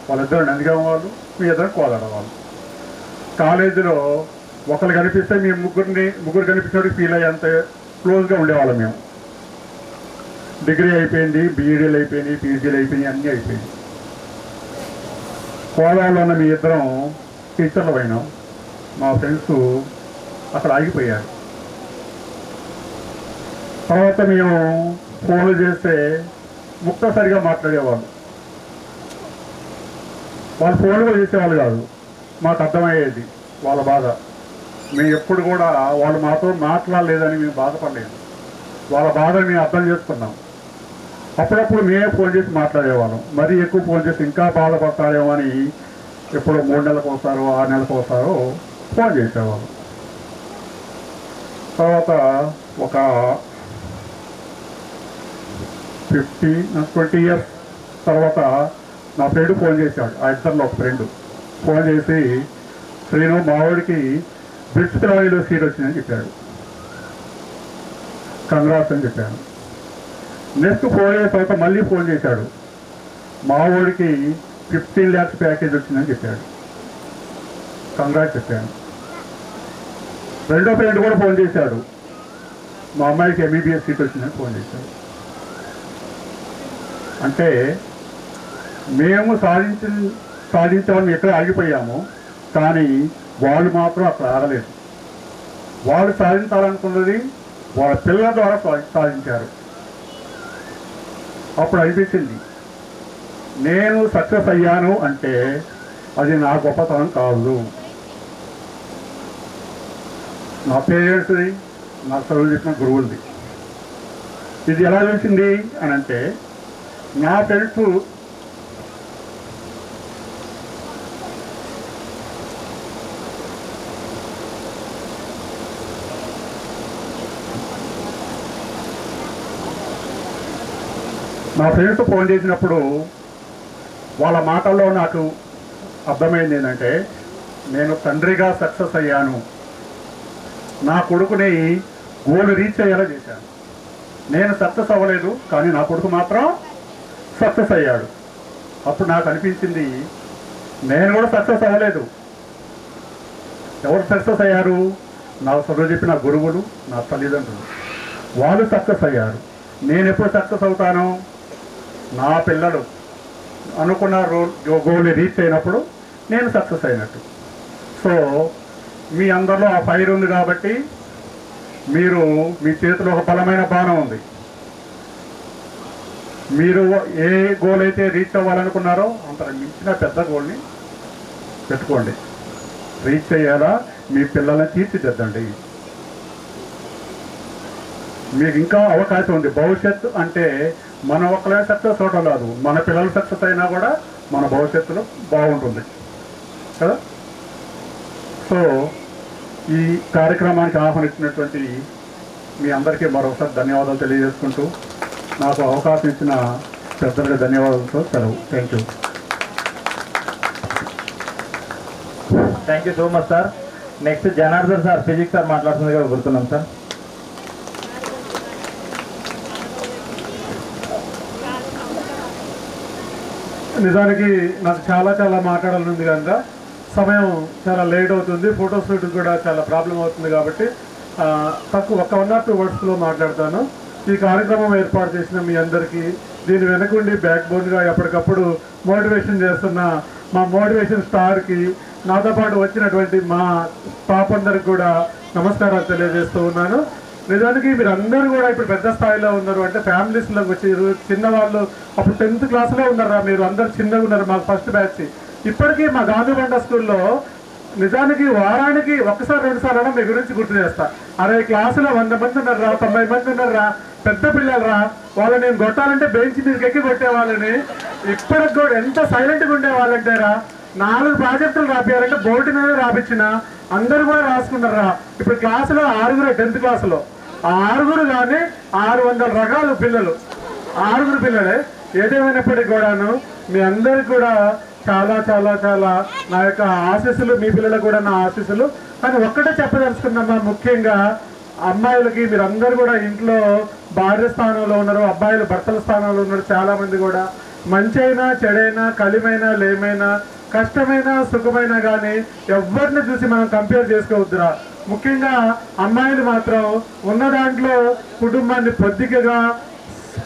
వాళ్ళిద్దరు నందిగామ వాళ్ళు, మీ 2 కోదాడ వాళ్ళు. కాలేజీలో ఒకరు కనిపిస్తే మేము ముగ్గురు కనిపించినట్టు ఫీల్ అయ్యేంత క్లోజ్గా ఉండేవాళ్ళం మేము. డిగ్రీ అయిపోయింది, బీఈడీలు అయిపోయినాయి, పీజీలు అయిపోయినాయి, అన్నీ అయిపోయినాయి. కోదాడలో ఉన్న మీ 2 టీచర్లు అయినాం. మా ఫ్రెండ్స్ అక్కడ ఆగిపోయారు. తర్వాత మేము ఫోన్లు చేస్తే ముక్తసరిగా మాట్లాడేవాళ్ళు. వాళ్ళు ఫోన్లు కూడా చేసేవాళ్ళు కాదు. మాకు అర్థమయ్యేది వాళ్ళ బాధ. మేము ఎప్పుడు కూడా వాళ్ళు మాతో మాట్లాడలేదని మేము బాధపడలేదు. వాళ్ళ బాధని మేము అర్థం చేసుకున్నాం. అప్పుడప్పుడు మేమే ఫోన్ చేసి మాట్లాడేవాళ్ళం. మరీ ఎక్కువ ఫోన్ చేసి ఇంకా బాధపడతారేమో అని ఎప్పుడో 3 నెలలకు ఒకసారో 6 నెలలకు ఒకసారో ఫోన్ చేసేవాళ్ళం. తర్వాత ఒక 20 ఇయర్స్ తర్వాత నా ఫ్రెండ్ ఫోన్ చేశాడు. ఆ ఇద్దరిలో ఒక ఫ్రెండ్ ఫోన్ చేసి, శ్రీను మా వాడికి బ్రిడ్జ్ పిల్లవాడిలో సీట్ వచ్చిందని చెప్పాడు. కంగ్రాట్స్ అని చెప్పాను. నెక్స్ట్ 4 ఇయర్స్ తర్వాత మళ్ళీ ఫోన్ చేశాడు. మా వాడికి 15 lakhs ప్యాకేజ్ వచ్చిందని చెప్పాడు. కంగ్రాట్స్ చెప్పాను. రెండో ఫ్రెండ్ కూడా ఫోన్ చేశాడు. మా అమ్మాయికి ఎంబీబీఎస్ సీట్ వచ్చిందని ఫోన్ చేశాడు. అంటే మేము సాధించాలని ఎక్కడ ఆగిపోయాము, కానీ వాళ్ళు మాత్రం అక్కడ ఆగలేదు. వాళ్ళు సాధించాలనుకున్నది వాళ్ళ పిల్లల ద్వారా సాధించారు. అప్పుడు అనిపించింది, నేను సక్సెస్ అయ్యాను అంటే అది నా గొప్పతనం కాదు, నా పేరెంట్స్ది, నాకు చదువు చెప్పిన గురువులది. ఇది ఎలా తెలిసింది అని అంటే, నా ఫ్రెండ్స్ ఫోన్ చేసినప్పుడు వాళ్ళ మాటల్లో నాకు అర్థమైంది ఏంటంటే, నేను తండ్రిగా సక్సెస్ అయ్యాను, నా కొడుకుని గోల్ రీచ్ అయ్యేలా చేశాను. నేను సక్సెస్ అవ్వలేదు, కానీ నా కొడుకు మాత్రం సక్సెస్ అయ్యాడు. అప్పుడు నాకు అనిపించింది, నేను కూడా సక్సెస్ అవ్వలేదు, ఎవరు సక్సెస్ అయ్యారు? నాకు చదువు చెప్పిన గురువులు, నా తల్లిదండ్రులు. వాళ్ళు సక్సెస్ అయ్యారు. నేను ఎప్పుడు సక్సెస్ అవుతాను? నా పిల్లలు అనుకున్న గోల్ని రీచ్ అయినప్పుడు నేను సక్సెస్ అయినట్టు. సో మీ అందరిలో ఆ ఫైర్ ఉంది కాబట్టి మీరు మీ చేతిలో ఒక బలమైన బాణం ఉంది. మీరు ఏ గోల్ అయితే రీచ్ అవ్వాలనుకున్నారో అంత మించిన పెద్ద గోల్ని పెట్టుకోండి. రీచ్ అయ్యేలా మీ పిల్లల్ని తీర్చిదిద్దండి. మీకు ఇంకా అవకాశం ఉంది. భవిష్యత్తు అంటే మన ఒక్కలే సక్సెస్ అవడం కాదు, మన పిల్లలు సక్సెస్ అయినా కూడా మన భవిష్యత్తులో బాగుంటుంది కదా. సో ఈ కార్యక్రమానికి ఆహ్వానించినటువంటి మీ అందరికీ మరొకసారి ధన్యవాదాలు తెలియజేసుకుంటూ నాకు అవకాశం ఇచ్చిన పెద్దలకు ధన్యవాదాలతో సెలవు. Thank you. Thank you so much sir. Next Janardhan sir, physics sir మాట్లాడుతుందిగా కోరుతున్నాం సార్. నిజానికి నాకు చాలా మాట్లాడాలనుంది కనుక సమయం చాలా లేట్ అవుతుంది. ఫోటో షూట్ కూడా చాలా ప్రాబ్లం అవుతుంది కాబట్టి తక్కువ 1 or 2 wordsలో మాట్లాడతాను. ఈ కార్యక్రమం ఏర్పాటు చేసిన మీ అందరికీ, దీని వెనకుండి బ్యాక్ బోన్గా ఎప్పటికప్పుడు మోటివేషన్ చేస్తున్న మా మోటివేషన్ స్టార్కి, నాతో పాటు వచ్చినటువంటి మా స్టాఫ్ అందరికి కూడా నమస్కారాలు తెలియజేస్తూ ఉన్నాను. నిజానికి మీరు అందరూ కూడా ఇప్పుడు పెద్ద స్థాయిలో ఉన్నారు. అంటే ఫ్యామిలీస్లోకి వచ్చారు. చిన్నవాళ్ళు అప్పుడు 10th క్లాస్లో ఉన్నారా? మీరు అందరు చిన్నగా ఉన్నారు. మాకు ఫస్ట్ బ్యాచ్. ఇప్పటికీ మా గాంధీబండ స్కూల్లో నిజానికి వారానికి 1 సారి 2 సార్లు మీ గురించి గుర్తు చేస్తా. 60 క్లాసులో 100 మంది ఉన్నారా, 90 మంది ఉన్నారా, పెద్ద పిల్లలరా. వాళ్ళని నేను కొట్టాలంటే బెంచ్ మీదకి ఎక్కి కొట్టేవాళ్ళని. ఇప్పటికి కూడా ఎంత సైలెంట్గా ఉండేవాళ్ళంటారా. 4 ప్రాజెక్టులు రాపియాలంటే బోర్డు మీద రాపించిన అందరూ కూడా రాసుకున్నారా. ఇప్పుడు క్లాసులో 6 10th క్లాసులో 6 కానీ 600 రకాల పిల్లలు, 6 పిల్లలే. ఏదేమైనప్పటికీ కూడాను మీ అందరికి కూడా చాలా నా యొక్క ఆశీస్సులు, మీ పిల్లలకు కూడా నా ఆశీస్సులు. కానీ ఒక్కటే చెప్పదలుచుకున్నామా, ముఖ్యంగా అమ్మాయిలకి మీరందరూ కూడా ఇంట్లో భార్య స్థానంలో ఉన్నారు, అబ్బాయిలు భర్తల స్థానంలో ఉన్నారు. చాలామంది కూడా మంచి అయినా చెడైనా, కలిమైనా లేమైనా, కష్టమైనా సుఖమైనా కానీ ఎవరిని చూసి మనం కంపేర్ చేసుకోవద్దురా. ముఖ్యంగా అమ్మాయిలు మాత్రం ఉన్న దాంట్లో కుటుంబాన్ని పొద్దుకగా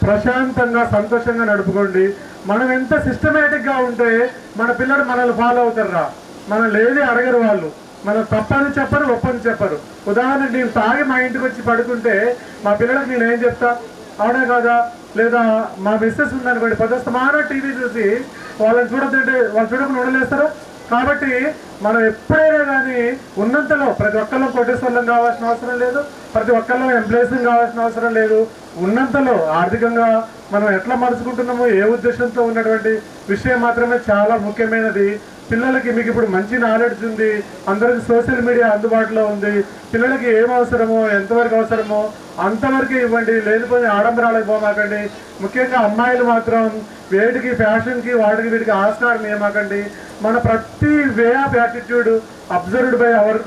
ప్రశాంతంగా సంతోషంగా నడుపుకోండి. మనం ఎంత సిస్టమేటిక్గా ఉంటే మన పిల్లలు మనల్ని ఫాలో అవుతారా. మనం లేదే అడగరు వాళ్ళు. మనం తప్పని చెప్పరు, ఒప్పని చెప్పరు. ఉదాహరణకు నేను తాగి మా ఇంటికి వచ్చి పడుకుంటే మా పిల్లలకు నేను ఏం చెప్తా? అవునా కాదా? లేదా మా మిస్సెస్ ఉందనుకోండి, పొద్దుస్తమానం టీవీ చూసి వాళ్ళని చూడద్దంటే వాళ్ళు చూడకుండా ఉండలేస్తారా? కాబట్టి మనం ఎప్పుడైనా కానీ ఉన్నంతలో ప్రతి ఒక్కళ్ళం కోటేశ్వర్లం కావాల్సిన అవసరం లేదు, ప్రతి ఒక్కళ్ళం ఎంప్లాయీస్ని కావాల్సిన అవసరం లేదు. ఉన్నంతలో ఆర్థికంగా మనం ఎట్లా మలుచుకుంటున్నామో, ఏ ఉద్దేశంతో ఉన్నటువంటి విషయం మాత్రమే చాలా ముఖ్యమైనది. పిల్లలకి మీకు ఇప్పుడు మంచి నాలెడ్జ్ ఉంది, అందరికి సోషల్ మీడియా అందుబాటులో ఉంది. పిల్లలకి ఏం అవసరమో, ఎంతవరకు అవసరమో అంతవరకు ఇవ్వండి. లేనిపోయి ఆడంబరాలకు పోమాకండి. ముఖ్యంగా అమ్మాయిలు మాత్రం వేటికి, ఫ్యాషన్కి, వాటికి వీటికి ఆస్కారం ఏమాకండి. మన ప్రతి way of attitude observed by our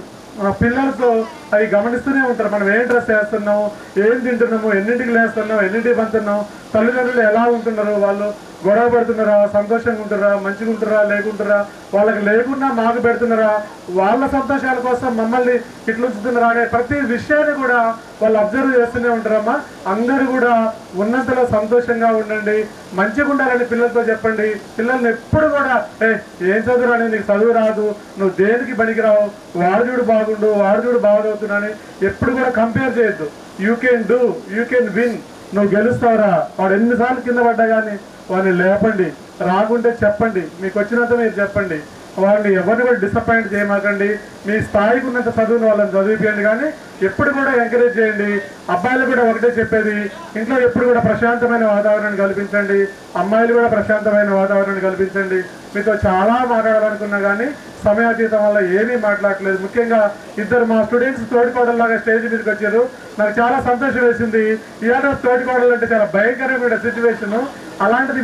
పిల్లలతో అవి గమనిస్తూనే ఉంటారు. మనం ఏం డ్రెస్ వేస్తున్నాము, ఏం తింటున్నాము, ఎన్నింటికి లేస్తున్నాము, ఎన్నింటికి పంతున్నాము, తల్లిదండ్రులు ఎలా ఉంటున్నారు, వాళ్ళు గొడవ పడుతున్నారా, సంతోషంగా ఉంటున్నారా, మంచిగా ఉంటున్నారా, లేకుంటారా, వాళ్ళకి లేకున్నా మాకు పెడుతున్నారా, వాళ్ళ సంతోషాల కోసం మమ్మల్ని ఇట్లా ఉంచుతున్నారా అనే ప్రతి విషయాన్ని కూడా వాళ్ళు అబ్జర్వ్ చేస్తూనే ఉంటారమ్మా. అందరూ కూడా ఉన్నంతలో సంతోషంగా ఉండండి, మంచిగా ఉండాలని పిల్లలతో చెప్పండి. పిల్లల్ని ఎప్పుడు కూడా ఏం చదువురా, నీకు చదువు రాదు, నువ్వు దేనికి పనికిరావు, వాడు చూడు బాగుండు, వాడు చూడు బాగుండుతున్నాని ఎప్పుడు కూడా కంపేర్ చేయొద్దు. You can do, you can win, నువ్వు గెలుస్తావురా. వాడు ఎన్నిసార్లు కింద పడ్డా కానీ వాడిని లేపండి, రాకుంటే చెప్పండి, మీకు వచ్చినంత మీరు చెప్పండి. వాళ్ళని ఎవరిని కూడా డిసప్పాయింట్ చేయమాకండి. మీ స్థాయికి ఉన్నంత చదువును వాళ్ళని చదివిపోయండి. కానీ ఎప్పుడు కూడా ఎంకరేజ్ చేయండి. అబ్బాయిలు కూడా ఒకటే చెప్పేది, ఇంట్లో ఎప్పుడు కూడా ప్రశాంతమైన వాతావరణాన్ని కల్పించండి, అమ్మాయిలు కూడా ప్రశాంతమైన వాతావరణాన్ని కల్పించండి. మీతో చాలా మాట్లాడాలనుకున్నా కానీ సమయాతీతం వల్ల ఏమీ మాట్లాడలేదు. ముఖ్యంగా ఇద్దరు మా స్టూడెంట్స్ తోటికోడల్లాగా స్టేజ్ మీదకి వచ్చారు. నాకు చాలా సంతోషం వేసింది. ఇవాళ తోటికోడలు అంటే చాలా భయంకరమైన సిచ్యువేషన్. అలాంటిది